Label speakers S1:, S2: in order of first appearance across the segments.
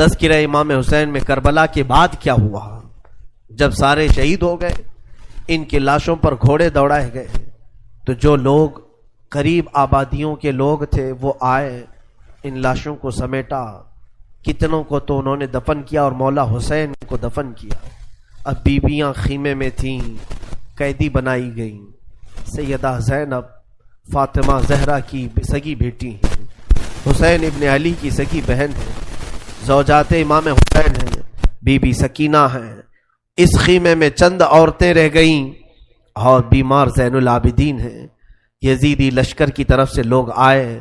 S1: تذکرہ امام حسین میں کربلا کے بعد کیا ہوا؟ جب سارے شہید ہو گئے، ان کی لاشوں پر گھوڑے دوڑائے گئے، تو جو لوگ قریب آبادیوں کے لوگ تھے وہ آئے، ان لاشوں کو سمیٹا، کتنوں کو تو انہوں نے دفن کیا اور مولا حسین کو دفن کیا۔ اب بیویاں خیمے میں تھیں، قیدی بنائی گئیں۔ سیدہ زینب فاطمہ زہرا کی سگی بیٹی ہیں، حسین ابن علی کی سگی بہن ہے، زوجات امام حسین ہیں، بی بی سکینہ ہیں۔ اس خیمے میں چند عورتیں رہ گئیں اور بیمار زین العابدین ہیں۔ یزیدی لشکر کی طرف سے لوگ آئے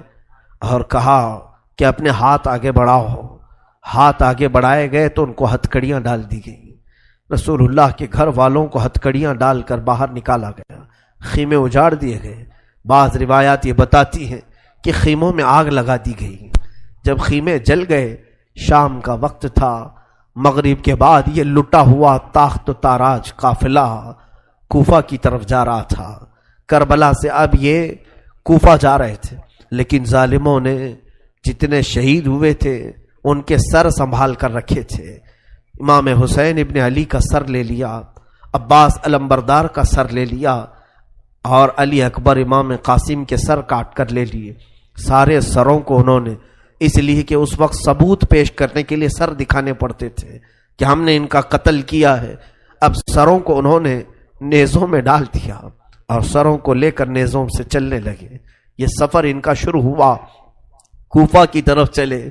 S1: اور کہا کہ اپنے ہاتھ آگے بڑھاؤ۔ ہاتھ آگے بڑھائے گئے تو ان کو ہتھکڑیاں ڈال دی گئیں۔ رسول اللہ کے گھر والوں کو ہتھکڑیاں ڈال کر باہر نکالا گیا، خیمے اجاڑ دیے گئے۔ بعض روایات یہ بتاتی ہیں کہ خیموں میں آگ لگا دی گئی۔ جب خیمے جل گئے، شام کا وقت تھا، مغرب کے بعد یہ لٹا ہوا تاخت و تاراج قافلہ کوفہ کی طرف جا رہا تھا۔ کربلا سے اب یہ کوفہ جا رہے تھے، لیکن ظالموں نے جتنے شہید ہوئے تھے ان کے سر سنبھال کر رکھے تھے۔ امام حسین ابن علی کا سر لے لیا، عباس علمبردار کا سر لے لیا، اور علی اکبر امام قاسم کے سر کاٹ کر لے لیے۔ سارے سروں کو انہوں نے، اس لیے کہ اس وقت ثبوت پیش کرنے کے لیے سر دکھانے پڑتے تھے کہ ہم نے ان کا قتل کیا ہے۔ اب سروں کو انہوں نے نیزوں میں ڈال دیا اور سروں کو لے کر نیزوں سے چلنے لگے۔ یہ سفر ان کا شروع ہوا، کوفہ کی طرف چلے۔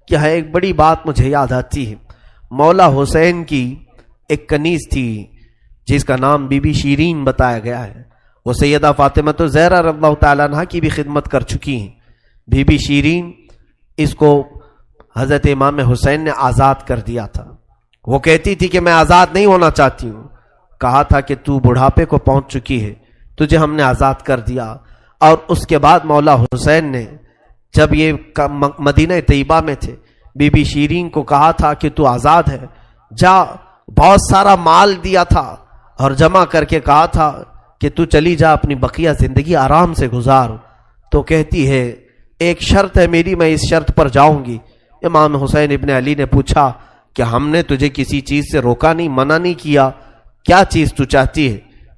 S1: کیا ہے، ایک بڑی بات مجھے یاد آتی ہے۔ مولا حسین کی ایک کنیز تھی جس کا نام بی بی شیرین بتایا گیا ہے۔ وہ سیدہ فاطمہ زہرا رضی اللہ تعالیٰ عنہا کی بھی خدمت کر چکی ہیں۔ بی بی شیرین، اس کو حضرت امام حسین نے آزاد کر دیا تھا۔ وہ کہتی تھی کہ میں آزاد نہیں ہونا چاہتی ہوں۔ کہا تھا کہ تو بڑھاپے کو پہنچ چکی ہے، تجھے ہم نے آزاد کر دیا۔ اور اس کے بعد مولا حسین نے جب یہ مدینہ طیبہ میں تھے، بی بی شیرین کو کہا تھا کہ تو آزاد ہے، جا۔ بہت سارا مال دیا تھا اور جمع کر کے کہا تھا کہ تو چلی جا، اپنی بقیہ زندگی آرام سے گزار۔ تو کہتی ہے ایک شرط ہے میری، میں اس شرط پر جاؤں گی۔ امام حسین ابن علی نے پوچھا کہ ہم نے تجھے کسی چیز سے روکا نہیں، منع نہیں کیا، کیا چیز تو چاہتی ہے؟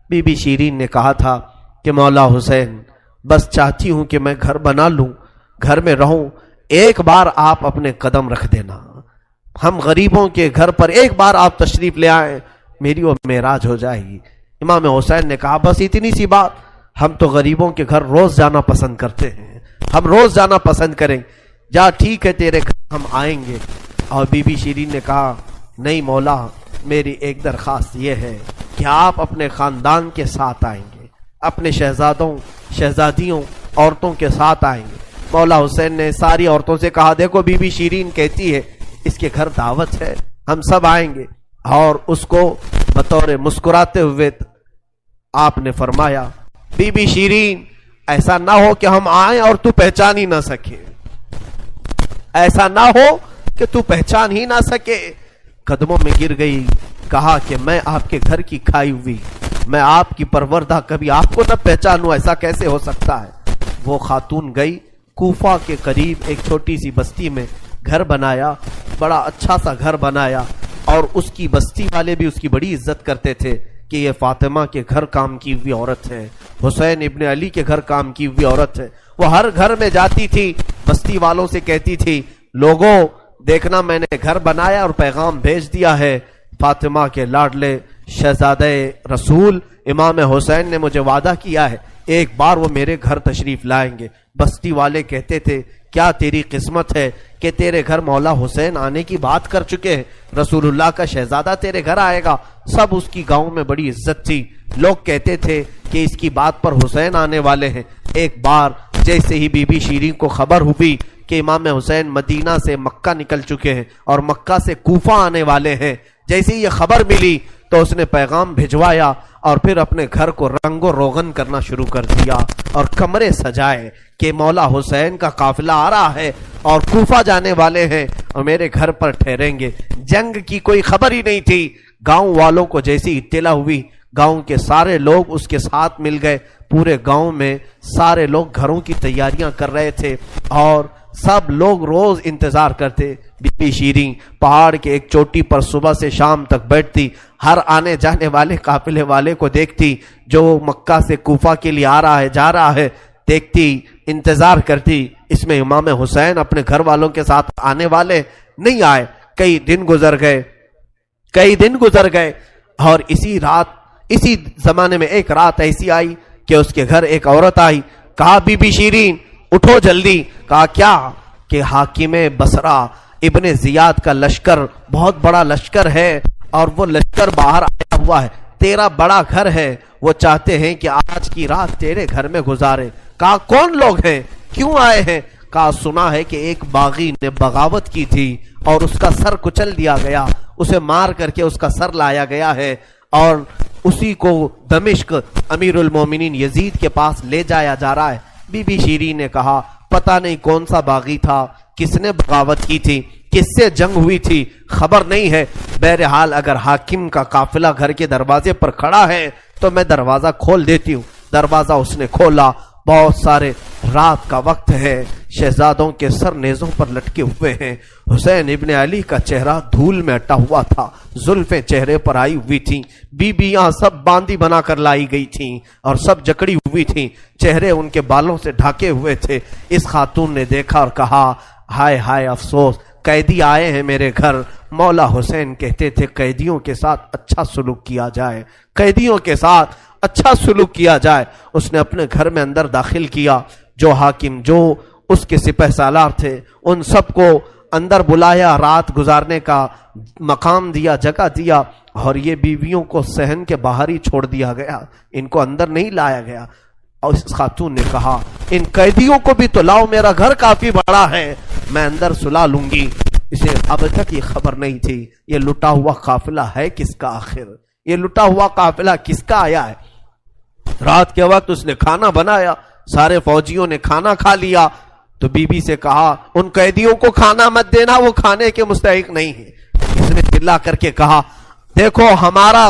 S1: بی بی شیرین نے کہا تھا کہ مولا حسین، بس چاہتی ہوں کہ میں گھر بنا لوں، گھر میں رہوں، ایک بار آپ اپنے قدم رکھ دینا، ہم غریبوں کے گھر پر ایک بار آپ تشریف لے آئیں، میری وہ معراج ہو جائے گی۔ امام حسین نے کہا بس اتنی سی بات، ہم تو غریبوں کے گھر روز جانا پسند کرتے ہیں، ہم روز جانا پسند کریں، جا ٹھیک ہے تیرے گھر ہم آئیں گے۔ اور بی بی شیرین نے کہا نہیں مولا، میری ایک درخواست یہ ہے کہ آپ اپنے خاندان کے ساتھ آئیں گے، اپنے شہزادوں شہزادیوں عورتوں کے ساتھ آئیں گے۔ مولا حسین نے ساری عورتوں سے کہا دیکھو بی بی شیرین کہتی ہے اس کے گھر دعوت ہے، ہم سب آئیں گے۔ اور اس کو بطور مسکراتے ہوئے آپ نے فرمایا بی بی شیرین، ایسا نہ ہو کہ ہم آئیں اور تو پہچان ہی نہ سکے، ایسا نہ ہو کہ تو پہچان ہی نہ سکے۔ قدموں میں گر گئی، کہا کہ میں آپ کے گھر کی کھائی ہوئی، میں آپ کی پروردہ، کبھی آپ کو نہ پہچانوں، ایسا کیسے ہو سکتا ہے؟ وہ خاتون گئی، کوفہ کے قریب ایک چھوٹی سی بستی میں گھر بنایا، بڑا اچھا سا گھر بنایا، اور اس کی بستی والے بھی اس کی بڑی عزت کرتے تھے کہ یہ فاطمہ کے گھر کام کی ہوئی عورت ہے، حسین ابن علی کے گھر کام کی ہوئی عورت ہے۔ وہ ہر گھر میں جاتی تھی، بستی والوں سے کہتی تھی لوگوں دیکھنا میں نے گھر بنایا اور پیغام بھیج دیا ہے، فاطمہ کے لاڈلے شہزادہ رسول امام حسین نے مجھے وعدہ کیا ہے ایک بار وہ میرے گھر تشریف لائیں گے۔ بستی والے کہتے تھے کیا تیری قسمت ہے کہ تیرے گھر مولا حسین آنے کی بات کر چکے ہیں، رسول اللہ کا شہزادہ تیرے گھر آئے گا۔ سب اس کی گاؤں میں بڑی عزت تھی، لوگ کہتے تھے کہ اس کی بات پر حسین آنے والے ہیں۔ ایک بار جیسے ہی بی بی شیرین کو خبر ہوئی کہ امام حسین مدینہ سے مکہ نکل چکے ہیں اور مکہ سے کوفہ آنے والے ہیں، جیسے ہی یہ خبر ملی تو اس نے پیغام بھجوایا اور پھر اپنے گھر کو رنگ و روغن کرنا شروع کر دیا اور کمرے سجائے کہ مولا حسین کا قافلہ آ رہا ہے اور کوفہ جانے والے ہیں اور میرے گھر پر ٹھہریں گے۔ جنگ کی کوئی خبر ہی نہیں تھی۔ گاؤں والوں کو جیسی اطلاع ہوئی، گاؤں کے سارے لوگ اس کے ساتھ مل گئے۔ پورے گاؤں میں سارے لوگ گھروں کی تیاریاں کر رہے تھے اور سب لوگ روز انتظار کرتے. بی بی شیریں پہاڑ کے ایک چوٹی پر صبح سے شام تک بیٹھتی, ہر آنے جانے والے قافلے والے کو دیکھتی, جو مکہ سے کوفہ کے لیے آ رہا ہے جا رہا ہے دیکھتی, انتظار کرتی. اس میں امام حسین اپنے گھر والوں کے ساتھ آنے والے نہیں آئے. کئی دن گزر گئے اور اسی زمانے میں ایک رات ایسی آئی کہ اس کے گھر ایک عورت آئی. کہا بی بی شیریں اٹھو جلدی. کہا کیا؟ کہ حاکم بصرہ ابن زیاد کا لشکر بہت بڑا لشکر ہے اور وہ لشکر باہر آیا ہوا ہے, تیرا بڑا گھر ہے, وہ چاہتے ہیں کہ آج کی رات تیرے گھر میں گزارے. کہا کون لوگ ہیں, کیوں آئے ہیں؟ کہا سنا ہے کہ ایک باغی نے بغاوت کی تھی اور اس کا سر کچل دیا گیا, اسے مار کر کے اس کا سر لایا گیا ہے اور اسی کو دمشق امیر المومنین یزید کے پاس لے جایا جا رہا ہے. بی بی شیریں نے کہا پتہ نہیں کون سا باغی تھا, کس نے بغاوت کی تھی, کس سے جنگ ہوئی تھی, خبر نہیں ہے. بہرحال اگر حاکم کا قافلہ گھر کے دروازے پر کھڑا ہے تو میں دروازہ کھول دیتی ہوں. دروازہ اس نے کھولا. بہت سارے رات کا وقت ہے, شہزادوں کے سر نیزوں پر لٹکے ہوئے ہیں. حسین ابن علی کا چہرہ دھول میں اٹا ہوا تھا, زلفیں چہرے پر آئی ہوئی تھیں. بیبیاں سب باندی بنا کر لائی گئی تھیں اور سب جکڑی ہوئی تھیں, چہرے ان کے بالوں سے ڈھاکے ہوئے تھے. اس خاتون نے دیکھا اور کہا ہائے ہائے افسوس, قیدی آئے ہیں میرے گھر. مولا حسین کہتے تھے قیدیوں کے ساتھ اچھا سلوک کیا جائے, قیدیوں کے ساتھ اچھا سلوک کیا جائے. اس نے اپنے گھر میں اندر داخل کیا, جو حاکم جو اس کے سپہ سالار تھے ان سب کو اندر بلایا, رات گزارنے کا مقام دیا, جگہ دیا, اور یہ بیویوں کو صحن کے باہر ہی چھوڑ دیا گیا, ان کو اندر نہیں لایا گیا. اور اس خاتون نے کہا ان قیدیوں کو بھی تو لاؤ, میرا گھر کافی بڑا ہے, میں اندر سلا لوں گی. اسے اب تک یہ خبر نہیں تھی یہ لٹا ہوا قافلہ ہے کس کا, آخر یہ لٹا ہوا قافلہ کس کا آیا ہے. رات کے وقت اس نے کھانا بنایا, سارے فوجیوں نے کھانا کھا لیا. تو بی بی سے کہا ان قیدیوں کو کھانا مت دینا, وہ کھانے کے مستحق نہیں ہے. اس نے چلا کر کے کہا دیکھو ہمارا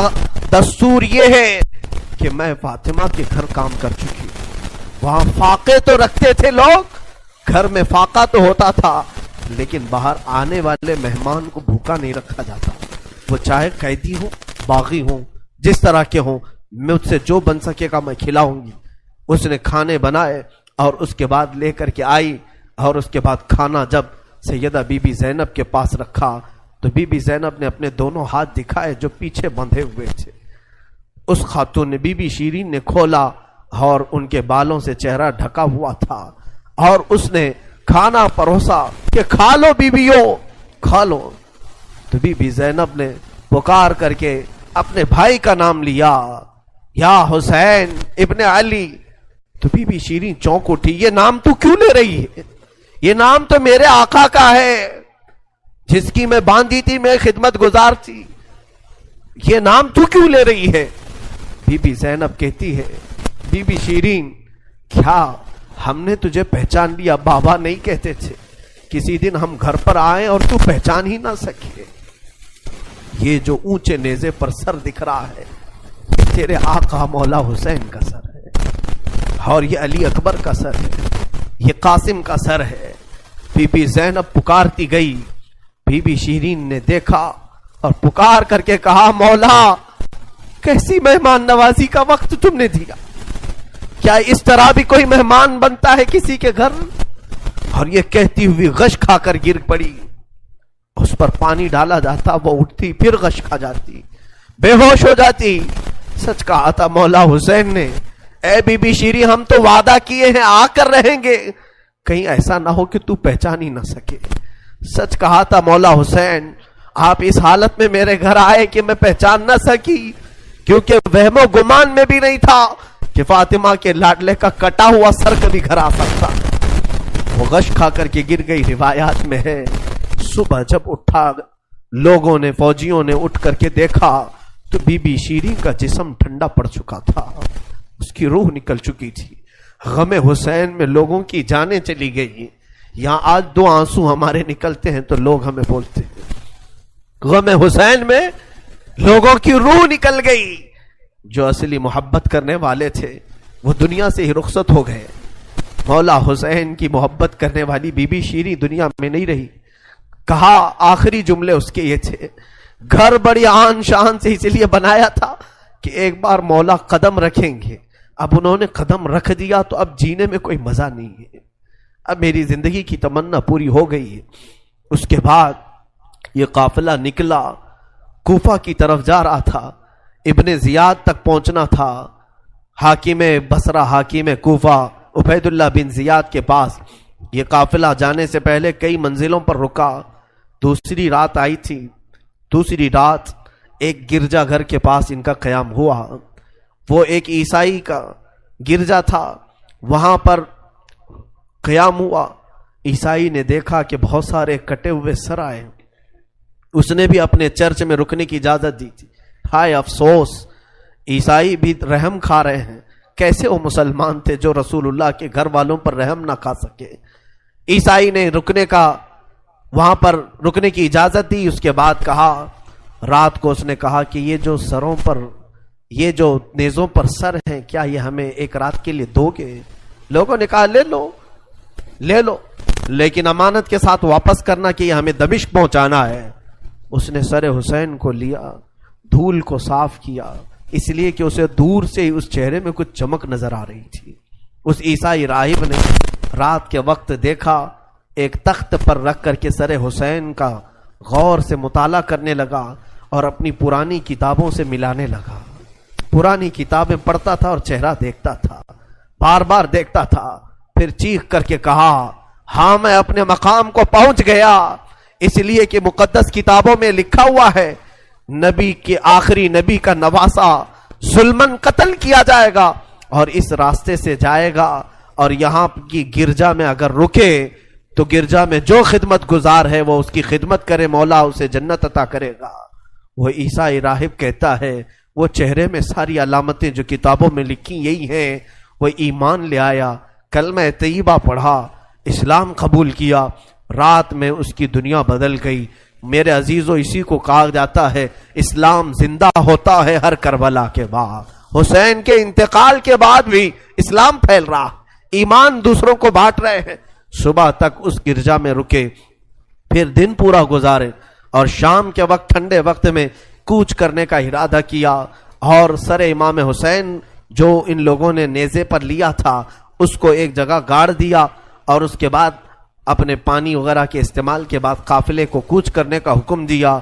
S1: دستور یہ ہے کہ میں فاطمہ کے گھر کام کر چکی, وہاں فاقے تو رکھتے تھے لوگ, گھر میں فاقہ تو ہوتا تھا, لیکن باہر آنے والے مہمان کو بھوکا نہیں رکھا جاتا, وہ چاہے قیدی ہوں باغی ہوں جس طرح کے ہوں, مجھ سے جو بن سکے گا میں کھلاؤں گی. اس نے کھانے بنائے اور اس کے بعد لے کر کے آئی, اور اس کے بعد کھانا جب سیدہ بی بی زینب کے پاس رکھا تو بی بی زینب نے اپنے دونوں ہاتھ دکھائے جو پیچھے بندھے ہوئے تھے. اس خاتون نے بی بی شیریں نے کھولا اور ان کے بالوں سے چہرہ ڈھکا ہوا تھا, اور اس نے کھانا پروسا کہ کھا لو بیبیوں کھا لو. تو بی بی زینب نے پکار کر کے اپنے بھائی کا نام لیا, یا حسین ابن علی. تو بی بی شیریں چونک اٹھی, یہ نام تو کیوں لے رہی ہے, یہ نام تو میرے آقا کا ہے جس کی میں باندھی تھی, میں خدمت گزار تھی, یہ نام تو کیوں لے رہی ہے. بی بی زینب کہتی ہے بی بی شیریں کیا ہم نے تجھے پہچان لیا, بابا نہیں کہتے تھے کسی دن ہم گھر پر آئیں اور تو پہچان ہی نہ سکے. یہ جو اونچے نیزے پر سر دکھ رہا ہے تیرے آقا مولا حسین کا سر ہے, اور یہ علی اکبر کا سر ہے, یہ قاسم کا سر ہے. بی بی زینب پکارتی گئی. بی بی شیریں نے دیکھا اور پکار کر کے کہا مولا کیسی مہمان نوازی کا وقت تم نے دیا, کیا اس طرح بھی کوئی مہمان بنتا ہے کسی کے گھر. اور یہ کہتی ہوئی غش کھا کر گر پڑی, اس پر پانی ڈالا جاتا, وہ اٹھتی پھر غش کھا جاتی, بے ہوش ہو جاتی. سچ کہا تھا مولا حسین نے, اے بی بی شیریں ہم تو وعدہ کیے ہیں آ کر رہیں گے, کہیں ایسا نہ ہو کہ تو پہچان ہی نہ سکے. سچ کہا تھا مولا حسین, آپ اس حالت میں میرے گھر آئے کہ میں پہچان نہ سکی, کیونکہ وہم و گمان میں بھی نہیں تھا کہ فاطمہ کے لاڈلے کا کٹا ہوا سر کبھی گھر آ سکتا. وہ غش کھا کر کے گر گئی. روایات میں ہے صبح جب اٹھا لوگوں نے, فوجیوں نے اٹھ کر کے دیکھا تو بی بی شیریں کا جسم ٹھنڈا پڑ چکا تھا, اس کی روح نکل چکی تھی. غم حسین میں لوگوں کی جانیں چلی گئی. یہاں آج دو آنسو ہمارے نکلتے ہیں تو لوگ ہمیں بولتے ہیں, غم حسین میں لوگوں کی روح نکل گئی. جو اصلی محبت کرنے والے تھے وہ دنیا سے ہی رخصت ہو گئے. مولا حسین کی محبت کرنے والی بی بی شیریں دنیا میں نہیں رہی. کہا آخری جملے اس کے یہ تھے، گھر بڑی آن شان سے اس لیے بنایا تھا کہ ایک بار مولا قدم رکھیں گے. اب انہوں نے قدم رکھ دیا تو اب جینے میں کوئی مزہ نہیں ہے، اب میری زندگی کی تمنا پوری ہو گئی ہے. اس کے بعد یہ قافلہ نکلا، کوفہ کی طرف جا رہا تھا، ابن زیاد تک پہنچنا تھا. حاکم بصرہ، حاکم کوفہ عبید اللہ بن زیاد کے پاس یہ قافلہ جانے سے پہلے کئی منزلوں پر رکا. دوسری رات آئی تھی. دوسری رات ایک گرجا گھر کے پاس ان کا قیام ہوا. وہ ایک عیسائی کا گرجا تھا، وہاں پر قیام ہوا. عیسائی نے دیکھا کہ بہت سارے کٹے ہوئے سر آئے. اس نے بھی اپنے چرچ میں رکنے کی اجازت دی تھی. ہائے افسوس، عیسائی بھی رحم کھا رہے ہیں. کیسے وہ مسلمان تھے جو رسول اللہ کے گھر والوں پر رحم نہ کھا سکے. عیسائی نے وہاں پر رکنے کی اجازت دی. اس کے بعد کہا، رات کو اس نے کہا کہ یہ جو سروں پر، یہ جو نیزوں پر سر ہیں، کیا یہ ہمیں ایک رات کے لیے دو گے؟ لوگوں نے کہا لے لو لے لو، لیکن امانت کے ساتھ واپس کرنا کہ یہ ہمیں دمشق پہنچانا ہے. اس نے سر حسین کو لیا، دھول کو صاف کیا، اس لیے کہ اسے دور سے ہی اس چہرے میں کچھ چمک نظر آ رہی تھی. اس عیسائی راہب نے رات کے وقت دیکھا، ایک تخت پر رکھ کر کے سر حسین کا غور سے مطالعہ کرنے لگا اور اپنی پرانی کتابوں سے ملانے لگا. پرانی کتابیں پڑھتا تھا اور چہرہ دیکھتا تھا، بار بار دیکھتا تھا. پھر چیخ کر کے کہا، ہاں میں اپنے مقام کو پہنچ گیا، اس لیے کہ مقدس کتابوں میں لکھا ہوا ہے نبی کے آخری نبی کا نواسا ظلمن قتل کیا جائے گا اور اس راستے سے جائے گا، اور یہاں کی گرجا میں اگر رکے تو گرجا میں جو خدمت گزار ہے وہ اس کی خدمت کرے، مولا اسے جنت عطا کرے گا. وہ عیسائی راہب کہتا ہے وہ چہرے میں ساری علامتیں جو کتابوں میں لکھی یہی ہیں. وہ ایمان لے آیا، کلمہ طیبہ پڑھا، اسلام قبول کیا. رات میں اس کی دنیا بدل گئی. میرے عزیزو، اسی کو کہا جاتا ہے اسلام زندہ ہوتا ہے ہر کربلا کے بعد. حسین کے انتقال کے بعد بھی اسلام پھیل رہا، ایمان دوسروں کو بانٹ رہے ہیں. صبح تک اس گرجا میں رکے، پھر دن پورا گزارے اور شام کے وقت ٹھنڈے وقت میں کوچ کرنے کا ارادہ کیا اور سر امام حسین جو ان لوگوں نے نیزے پر لیا تھا اس کو ایک جگہ گاڑ دیا اور اس کے بعد اپنے پانی وغیرہ کے استعمال کے بعد قافلے کو کوچ کرنے کا حکم دیا.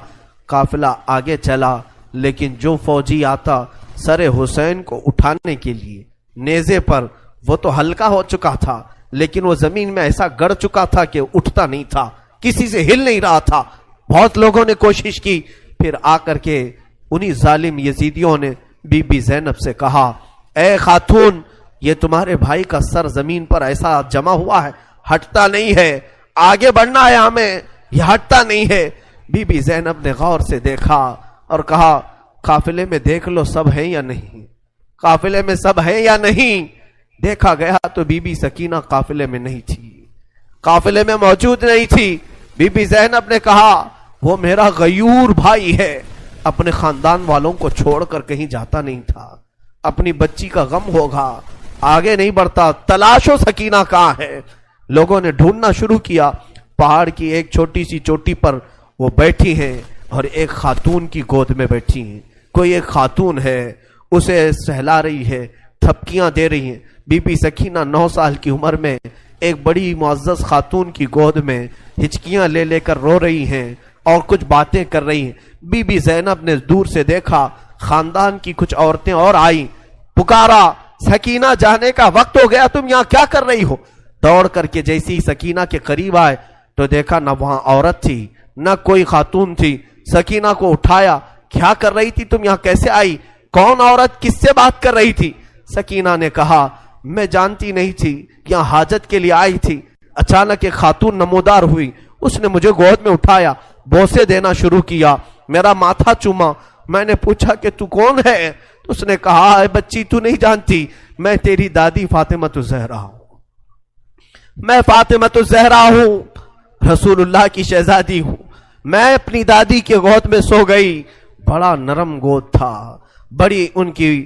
S1: قافلہ آگے چلا، لیکن جو فوجی آتا سر حسین کو اٹھانے کے لیے نیزے پر، وہ تو ہلکا ہو چکا تھا لیکن وہ زمین میں ایسا گڑ چکا تھا کہ اٹھتا نہیں تھا، کسی سے ہل نہیں رہا تھا. بہت لوگوں نے کوشش کی. پھر آ کر کے انہی ظالم یزیدیوں نے بی بی زینب سے کہا، اے خاتون، یہ تمہارے بھائی کا سر زمین پر ایسا جمع ہوا ہے، ہٹتا نہیں ہے، آگے بڑھنا ہے ہمیں، یہ ہٹتا نہیں ہے. بی بی زینب نے غور سے دیکھا اور کہا، قافلے میں دیکھ لو سب ہیں یا نہیں، قافلے میں سب ہیں یا نہیں. دیکھا گیا تو بی بی سکینہ قافلے میں نہیں تھی، قافلے میں موجود نہیں تھی. بی بی زینب نے کہا، وہ میرا غیور بھائی ہے، اپنے خاندان والوں کو چھوڑ کر کہیں جاتا نہیں تھا، اپنی بچی کا غم ہوگا، آگے نہیں بڑھتا، تلاشو سکینہ کہاں ہے. لوگوں نے ڈھونڈنا شروع کیا. پہاڑ کی ایک چھوٹی سی چوٹی پر وہ بیٹھی ہیں اور ایک خاتون کی گود میں بیٹھی ہیں. کوئی ایک خاتون ہے، اسے سہلا رہی ہے، تھپکیاں دے رہی ہیں. بی بی سکینہ 9 سال کی عمر میں ایک بڑی معزز خاتون کی گود میں ہچکیاں لے لے کر رو رہی ہیں اور کچھ باتیں کر رہی ہیں. بی بی زینب نے دور سے دیکھا، خاندان کی کچھ عورتیں اور آئیں، پکارا، سکینہ جانے کا وقت ہو گیا، تم یہاں کیا کر رہی ہو. دوڑ کر کے جیسی سکینہ کے قریب آئے تو دیکھا نہ وہاں عورت تھی نہ کوئی خاتون تھی. سکینہ کو اٹھایا، کیا کر رہی تھی تم یہاں، کیسے آئی، کون عورت، کس سے بات کر رہی تھی. سکینہ نے کہا، میں جانتی نہیں تھی، یہاں حاجت کے لیے آئی تھی، اچانک ایک خاتون نمودار ہوئی، اس نے مجھے گود میں اٹھایا، بوسے دینا شروع کیا، میرا ماتھا چوما. میں نے پوچھا کہ تو کون ہے، تو اس نے کہا، اے بچی تو نہیں جانتی، میں تیری دادی فاطمہ الزہرا ہوں، میں فاطمہ الزہرا ہوں، رسول اللہ کی شہزادی ہوں. میں اپنی دادی کے گود میں سو گئی، بڑا نرم گود تھا، بڑی ان کی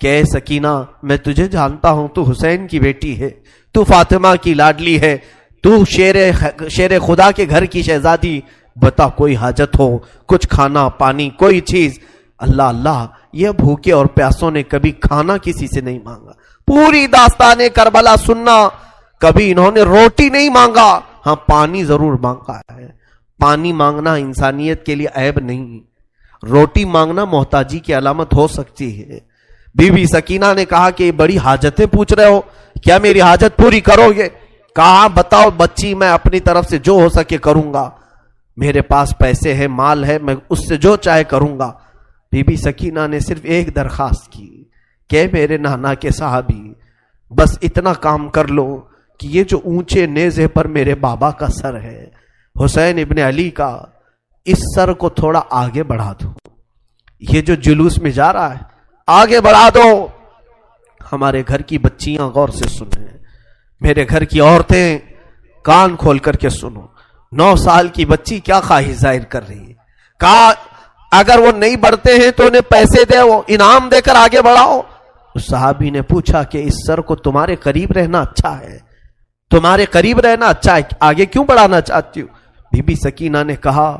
S1: کہ اے سکینہ میں تجھے جانتا ہوں، تو حسین کی بیٹی ہے، تو فاطمہ کی لاڈلی ہے، تو شیر خدا کے گھر کی شہزادی، بتا کوئی حاجت ہو، کچھ کھانا پانی کوئی چیز۔ اللہ اللہ، یہ بھوکے اور پیاسوں نے کبھی کھانا کسی سے نہیں مانگا۔ پوری داستان کربلا سننا، کبھی انہوں نے روٹی نہیں مانگا، ہاں پانی ضرور مانگا ہے۔ پانی مانگنا انسانیت کے لیے عیب نہیں، روٹی مانگنا محتاجی کی علامت ہو سکتی ہے۔ بی بی سکینہ نے کہا کہ بڑی حاجتیں پوچھ رہے ہو، کیا میری حاجت پوری کرو گے؟ کہا بتاؤ بچی، میں اپنی طرف سے جو ہو سکے کروں گا، میرے پاس پیسے ہیں، مال ہے، میں اس سے جو چاہے کروں گا۔ بی بی سکینہ نے صرف ایک درخواست کی کہ میرے نانا کے صحابی، بس اتنا کام کر لو کہ یہ جو اونچے نیزے پر میرے بابا کا سر ہے، حسین ابن علی کا، اس سر کو تھوڑا آگے بڑھا دو، یہ جو جلوس میں جا رہا ہے آگے بڑھا دو۔ ہمارے گھر کی بچیاں غور سے سنیں، میرے گھر کی عورتیں کان کھول کر کے سنو، 9 سال کی بچی کیا خواہش ظاہر کر رہی ہے۔ کہا اگر وہ نہیں بڑھتے ہیں تو انہیں پیسے دے، وہ انعام دے کر آگے بڑھاؤ۔ اس صحابی نے پوچھا کہ اس سر کو تمہارے قریب رہنا اچھا ہے، تمہارے قریب رہنا اچھا ہے، آگے کیوں بڑھانا چاہتی ہو؟ بی بی سکینہ نے کہا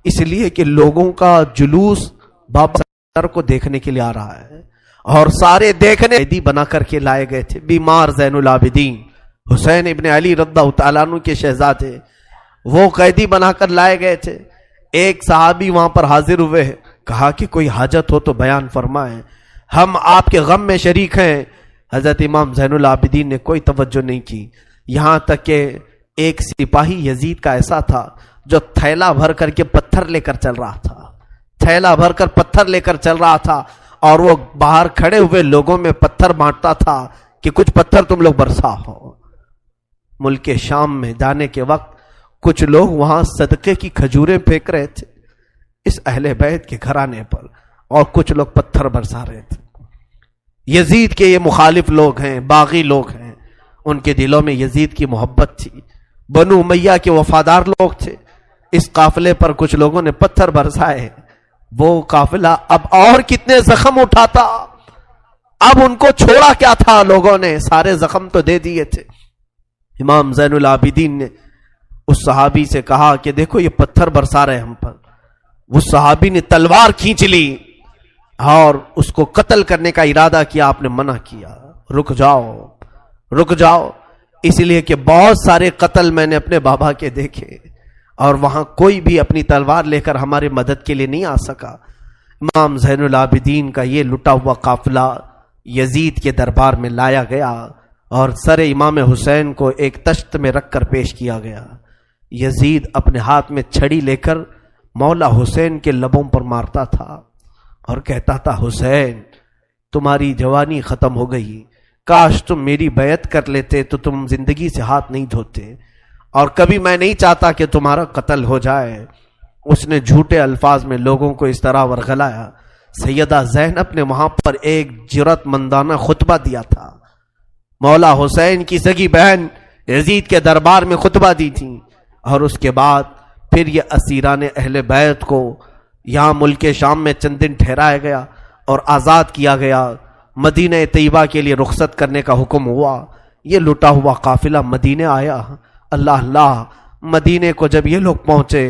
S1: اس لیے کہ لوگوں کا جلوس بابا سر کو دیکھنے کے لیے آ رہا ہے، اور سارے دیکھنے قیدی بنا کر کے لائے گئے تھے۔ بیمار زین العابدین حسین ابن علی رضی اللہ تعالیٰ عنہ کے شہزادے، وہ قیدی بنا کر لائے گئے تھے۔ ایک صحابی وہاں پر حاضر ہوئے، کہا کہ کوئی حاجت ہو تو بیان فرمائیں، ہم آپ کے غم میں شریک ہیں۔ حضرت امام زین العابدین نے کوئی توجہ نہیں کی، یہاں تک کہ ایک سپاہی یزید کا ایسا تھا جو تھیلا بھر کر کے پتھر لے کر چل رہا تھا، تھیلا بھر کر پتھر لے کر چل رہا تھا، اور وہ باہر کھڑے ہوئے لوگوں میں پتھر بانٹتا تھا کہ کچھ پتھر تم لوگ برسا ہو۔ ملک شام میں جانے کے وقت کچھ لوگ وہاں صدقے کی کھجوریں پھینک رہے تھے اس اہل بیت کے گھرانے پر، اور کچھ لوگ پتھر برسا رہے تھے۔ یزید کے یہ مخالف لوگ ہیں، باغی لوگ ہیں، ان کے دلوں میں یزید کی محبت تھی، بنو امیہ کے وفادار لوگ تھے۔ اس قافلے پر کچھ لوگوں نے پتھر برسائے، وہ قافلہ اب اور کتنے زخم اٹھاتا، اب ان کو چھوڑا کیا تھا، لوگوں نے سارے زخم تو دے دیے تھے۔ امام زین العابدین نے اس صحابی سے کہا کہ دیکھو یہ پتھر برسا رہے ہم پر۔ اس صحابی نے تلوار کھینچ لی اور اس کو قتل کرنے کا ارادہ کیا، آپ نے منع کیا، رک جاؤ رک جاؤ، اس لیے کہ بہت سارے قتل میں نے اپنے بابا کے دیکھے، اور وہاں کوئی بھی اپنی تلوار لے کر ہمارے مدد کے لیے نہیں آ سکا۔ امام زین العابدین کا یہ لٹا ہوا قافلہ یزید کے دربار میں لایا گیا، اور سر امام حسین کو ایک تشت میں رکھ کر پیش کیا گیا۔ یزید اپنے ہاتھ میں چھڑی لے کر مولا حسین کے لبوں پر مارتا تھا اور کہتا تھا حسین تمہاری جوانی ختم ہو گئی، کاش تم میری بیعت کر لیتے تو تم زندگی سے ہاتھ نہیں دھوتے، اور کبھی میں نہیں چاہتا کہ تمہارا قتل ہو جائے۔ اس نے جھوٹے الفاظ میں لوگوں کو اس طرح ورغلایا۔ سیدہ زینب نے وہاں پر ایک جرأت مندانہ خطبہ دیا تھا، مولا حسین کی سگی بہن یزید کے دربار میں خطبہ دی تھی، اور اس کے بعد پھر یہ اسیران اہل بیت کو یہاں ملک شام میں چند دن ٹھہرایا گیا اور آزاد کیا گیا، مدینہ طیبہ کے لیے رخصت کرنے کا حکم ہوا۔ یہ لٹا ہوا قافلہ مدینے آیا۔ اللہ اللہ، مدینے کو جب یہ لوگ پہنچے،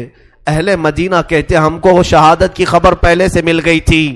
S1: اہل مدینہ کہتے ہم کو وہ شہادت کی خبر پہلے سے مل گئی تھی،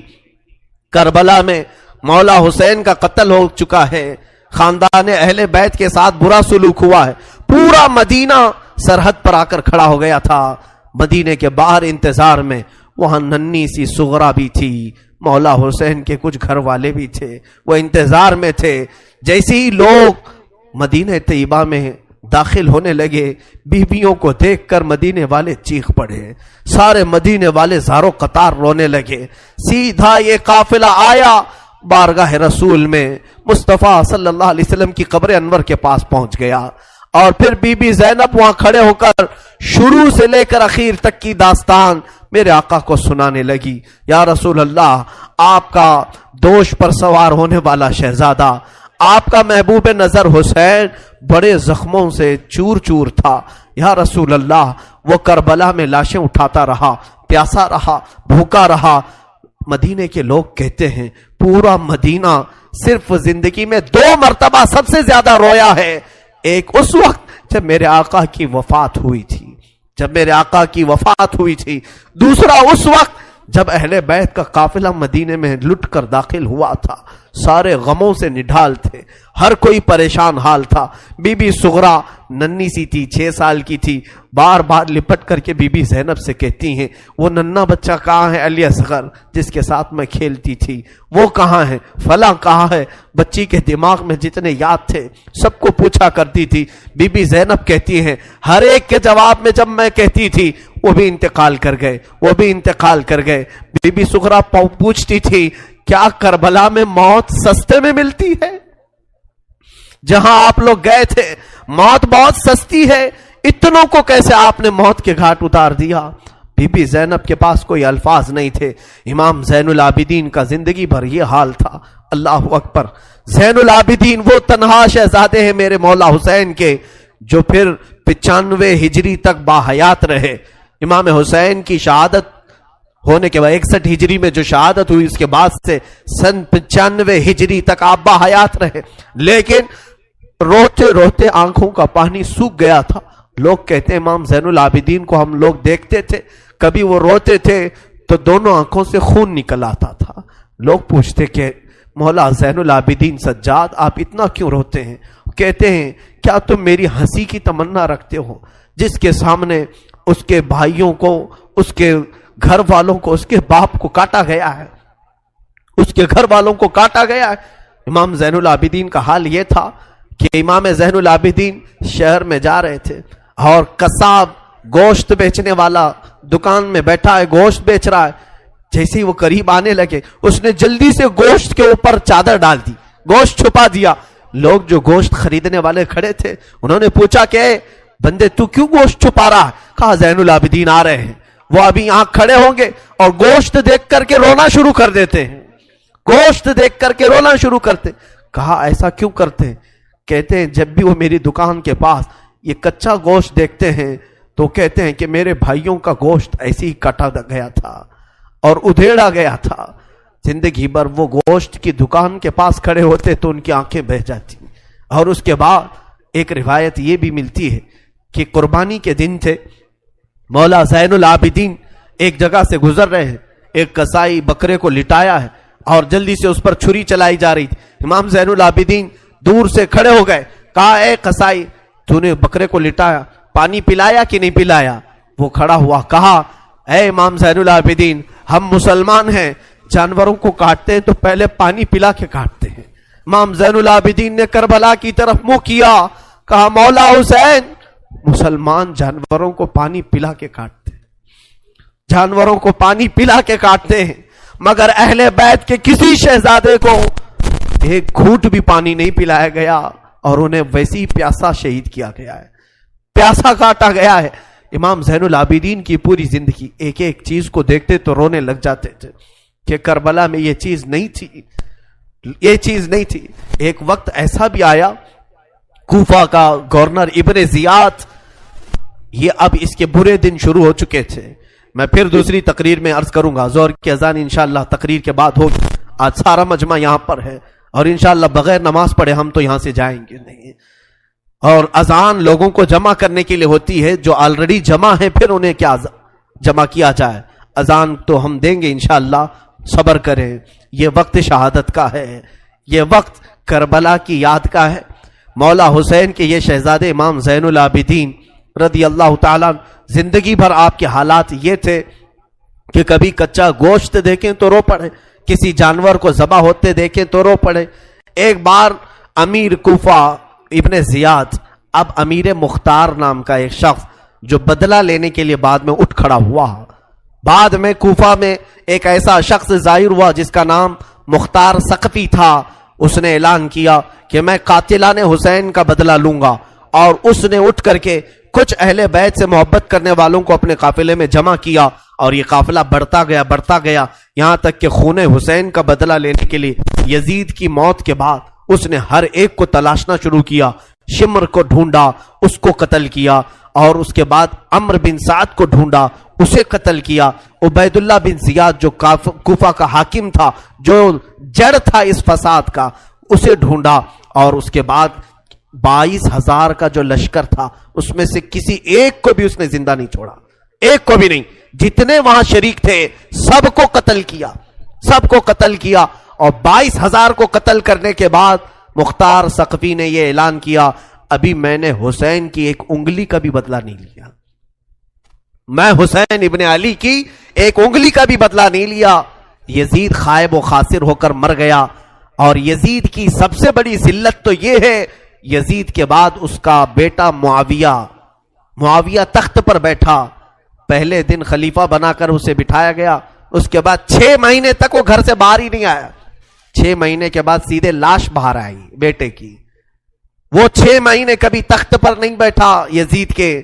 S1: کربلا میں مولا حسین کا قتل ہو چکا ہے، خاندان اہل بیت کے ساتھ برا سلوک ہوا ہے۔ پورا مدینہ سرحد پر آ کر کھڑا ہو گیا تھا، مدینے کے باہر انتظار میں۔ وہاں ننھی سی سغرا بھی تھی، مولا حسین کے کچھ گھر والے بھی تھے، وہ انتظار میں تھے۔ جیسے ہی لوگ مدینہ طیبہ میں داخل ہونے لگے، بیویوں کو دیکھ کر مدینے والے چیخ پڑے، سارے مدینے والے زاروں قطار رونے لگے۔ سیدھا یہ قافلہ آیا بارگاہ رسول میں، مصطفیٰ صلی اللہ علیہ وسلم کی قبر انور کے پاس پہنچ گیا، اور پھر بی بی زینب وہاں کھڑے ہو کر شروع سے لے کر اخیر تک کی داستان میرے آقا کو سنانے لگی۔ یا رسول اللہ، آپ کا دوش پر سوار ہونے والا شہزادہ، آپ کا محبوب نظر حسین بڑے زخموں سے چور چور تھا۔ یا رسول اللہ، وہ کربلا میں لاشیں اٹھاتا رہا، پیاسا رہا، بھوکا رہا، مدینے کے لوگ کہتے ہیں پورا مدینہ صرف زندگی میں 2 مرتبہ سب سے زیادہ رویا ہے. ایک اس وقت جب میرے آقا کی وفات ہوئی تھی، دوسرا اس وقت جب اہل بیت کا قافلہ مدینے میں لٹ کر داخل ہوا تھا. سارے غموں سے نڈھال تھے، ہر کوئی پریشان حال تھا. بی بی صغرا ننی سی تھی، 6 سال کی تھی. بار بار لپٹ کر کے بی بی زینب سے کہتی ہیں وہ ننھا بچہ کہاں ہے علی اصغر جس کے ساتھ میں کھیلتی تھی، وہ کہاں ہے، فلاں کہاں ہے. بچی کے دماغ میں جتنے یاد تھے سب کو پوچھا کرتی تھی. بی بی زینب کہتی ہیں ہر ایک کے جواب میں جب میں کہتی تھی وہ بھی انتقال کر گئے. بی بی صغرا پوچھتی تھی کیا کربلا میں موت سستے میں ملتی ہے؟ جہاں آپ لوگ گئے تھے موت بہت سستی ہے، اتنوں کو کیسے آپ نے موت کے گھاٹ اتار دیا؟ بی بی زینب کے پاس کوئی الفاظ نہیں تھے. امام زین العابدین کا زندگی بھر یہ حال تھا. اللہ اکبر. زین العابدین وہ تنہا شہزادے ہیں میرے مولا حسین کے جو پھر 95 ہجری تک باحیات رہے. امام حسین کی شہادت ہونے کے بعد 61 ہجری میں جو شہادت ہوئی اس کے بعد سے سن 95 ہجری تک آپ باحیات رہے، لیکن روتے روتے آنکھوں کا پانی سوکھ گیا تھا. لوگ کہتے ہیں امام زین العابدین کو ہم لوگ دیکھتے تھے، کبھی وہ روتے تھے تو دونوں آنکھوں سے خون نکل آتا تھا. لوگ پوچھتے کہ مولا زین العابدین سجاد آپ اتنا کیوں روتے ہیں؟ کہتے ہیں کیا تم میری ہنسی کی تمنا رکھتے ہو جس کے سامنے اس کے بھائیوں کو، اس کے گھر والوں کو، اس کے باپ کو کاٹا گیا ہے، اس کے گھر والوں کو کاٹا گیا ہے. امام زین العابدین کا حال یہ تھا کہ امام زین العابدین شہر میں جا رہے تھے اور قصاب گوشت بیچنے والا دکان میں بیٹھا ہے، گوشت بیچ رہا ہے. جیسے ہی وہ قریب آنے لگے اس نے جلدی سے گوشت کے اوپر چادر ڈال دی، گوشت چھپا دیا. لوگ جو گوشت خریدنے والے کھڑے تھے انہوں نے پوچھا کہ اے بندے تو کیوں گوشت چھپا رہا ہے؟ کہا زین العابدین آ رہے ہیں، وہ ابھی یہاں کھڑے ہوں گے اور گوشت دیکھ کر کے رونا شروع کر دیتے ہیں، گوشت دیکھ کر کے رونا شروع کرتے. کہا ایسا کیوں کرتے ہیں؟ کہتے ہیں جب بھی وہ میری دکان کے پاس یہ کچا گوشت دیکھتے ہیں تو کہتے ہیں کہ میرے بھائیوں کا گوشت ایسے ہی کٹا گیا تھا اور ادھیڑا گیا تھا. زندگی بھر وہ گوشت کی دکان کے پاس کھڑے ہوتے تو ان کی آنکھیں بہہ جاتی. اور اس کے بعد ایک روایت یہ بھی ملتی ہے کہ قربانی کے دن تھے، مولا زین العابدین ایک جگہ سے گزر رہے ہیں، ایک قصائی بکرے کو لٹایا ہے اور جلدی سے اس پر چھری چلائی جا رہی تھی. امام زین العابدین دور سے کھڑے ہو گئے، کہا اے قصائی تو نے بکرے کو لٹایا، پانی پلایا کہ نہیں پلایا؟ وہ کھڑا ہوا، کہا اے امام زین العابدین ہم مسلمان ہیں، جانوروں کو کاٹتے ہیں تو پہلے پانی پلا کے کاٹتے ہیں. امام زین العابدین نے کربلا کی طرف منہ کیا، کہا مولا حسین مسلمان جانوروں کو پانی پلا کے کاٹتے ہیں، جانوروں کو پانی پلا کے کاٹتے ہیں، مگر اہل بیت کے کسی شہزادے کو ایک گھونٹ بھی پانی نہیں پلایا گیا اور انہیں ویسی پیاسا شہید کیا گیا ہے، پیاسا کاٹا گیا ہے. امام زین العابدین کی پوری زندگی ایک ایک چیز کو دیکھتے تو رونے لگ جاتے تھے کہ کربلا میں یہ چیز نہیں تھی، یہ چیز نہیں تھی. ایک وقت ایسا بھی آیا، کوفہ کا گورنر ابن زیاد، یہ اب اس کے برے دن شروع ہو چکے تھے. میں پھر دوسری تقریر میں عرض کروں گا، زہر کی اذان انشاءاللہ تقریر کے بعد ہوگی. آج سارا مجمع یہاں پر ہے اور انشاءاللہ بغیر نماز پڑھے ہم تو یہاں سے جائیں گے نہیں. اور اذان لوگوں کو جمع کرنے کے لیے ہوتی ہے، جو آلریڈی جمع ہیں پھر انہیں کیا جمع کیا جائے. اذان تو ہم دیں گے انشاءاللہ، صبر کریں. یہ وقت شہادت کا ہے، یہ وقت کربلا کی یاد کا ہے. مولا حسین کے یہ شہزادے امام زین العابدین رضی اللہ تعالیٰ، زندگی بھر آپ کے حالات یہ تھے کہ کبھی کچا گوشت دیکھیں تو رو پڑے، کسی جانور کو ذبح ہوتے دیکھیں تو رو پڑے. ایک بار امیر کوفہ ابن زیاد، اب امیر مختار نام کا ایک شخص جو بدلہ لینے کے لیے بعد میں اٹھ کھڑا ہوا. بعد میں کوفہ میں ایک ایسا شخص ظاہر ہوا جس کا نام مختار ثقفی تھا. اس نے اعلان کیا کہ میں قاتلان حسین کا بدلہ لوں گا، اور اس نے اٹھ کر کے کچھ اہل بیت سے محبت کرنے والوں کو اپنے قافلے میں جمع کیا اور یہ قافلہ بڑھتا گیا یہاں تک کہ خون حسین کا بدلہ لینے کے لیے یزید کی موت کے بعد اس نے ہر ایک کو تلاشنا شروع کیا. شمر کو ڈھونڈا، اس کو قتل کیا، اور اس کے بعد عمرو بن سعد کو ڈھونڈا، اسے قتل کیا. عبید اللہ بن زیاد جو کوفہ کا حاکم تھا، جو جڑ تھا اس فساد کا، اسے ڈھونڈا اور اس کے بعد 22,000 کا جو لشکر تھا اس میں سے کسی ایک کو بھی اس نے زندہ نہیں چھوڑا، ایک کو بھی نہیں. جتنے وہاں شریک تھے سب کو قتل کیا، سب کو قتل کیا. اور 22,000 کو قتل کرنے کے بعد مختار ثقفی نے یہ اعلان کیا، ابھی میں نے حسین کی ایک انگلی کا بھی بدلہ نہیں لیا، میں حسین ابن علی کی ایک انگلی کا بھی بدلہ نہیں لیا. یزید خائب و خاسر ہو کر مر گیا. اور یزید کی سب سے بڑی ذلت تو یہ ہے، یزید کے بعد اس کا بیٹا معاویہ تخت پر بیٹھا. پہلے دن خلیفہ بنا کر اسے بٹھایا گیا، اس کے بعد 6 مہینے تک وہ گھر سے باہر ہی نہیں آیا. 6 مہینے کے بعد سیدھے لاش باہر آئی بیٹے کی. وہ 6 مہینے کبھی تخت پر نہیں بیٹھا یزید کے.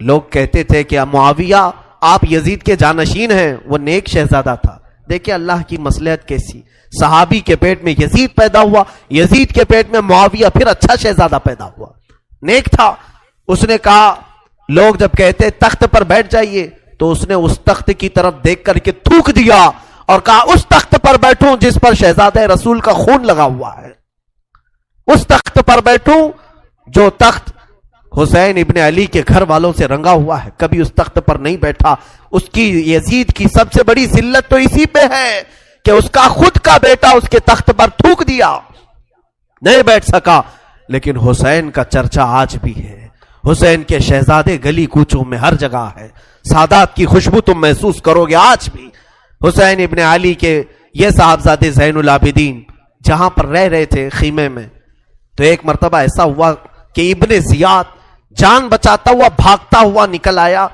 S1: لوگ کہتے تھے کہ معاویہ آپ یزید کے جانشین ہیں، وہ نیک شہزادہ تھا. دیکھیں اللہ کی مصلحت کیسی، صحابی کے پیٹ میں یزید پیدا ہوا، یزید کے پیٹ میں معاویہ، پھر اچھا شہزادہ پیدا ہوا، نیک تھا. اس نے کہا، لوگ جب کہتے تخت پر بیٹھ جائیے تو اس نے اس تخت کی طرف دیکھ کر کے تھوک دیا اور کہا اس تخت پر بیٹھوں جس پر شہزادہ رسول کا خون لگا ہوا ہے، اس تخت پر بیٹھوں جو تخت حسین ابن علی کے گھر والوں سے رنگا ہوا ہے. کبھی اس تخت پر نہیں بیٹھا. اس کی یزید کی سب سے بڑی ذلت تو اسی پہ ہے کہ اس کا خود کا بیٹا اس کے تخت پر تھوک دیا، نہیں بیٹھ سکا. لیکن حسین کا چرچا آج بھی ہے، حسین کے شہزادے گلی کوچوں میں ہر جگہ ہے. سادات کی خوشبو تم محسوس کرو گے آج بھی. حسین ابن علی کے یہ صاحبزادے زین العابدین جہاں پر رہ رہے تھے خیمے میں، تو ایک مرتبہ ایسا ہوا کہ ابن زیاد جان بچاتا ہوا بھاگتا ہوا نکل آیا،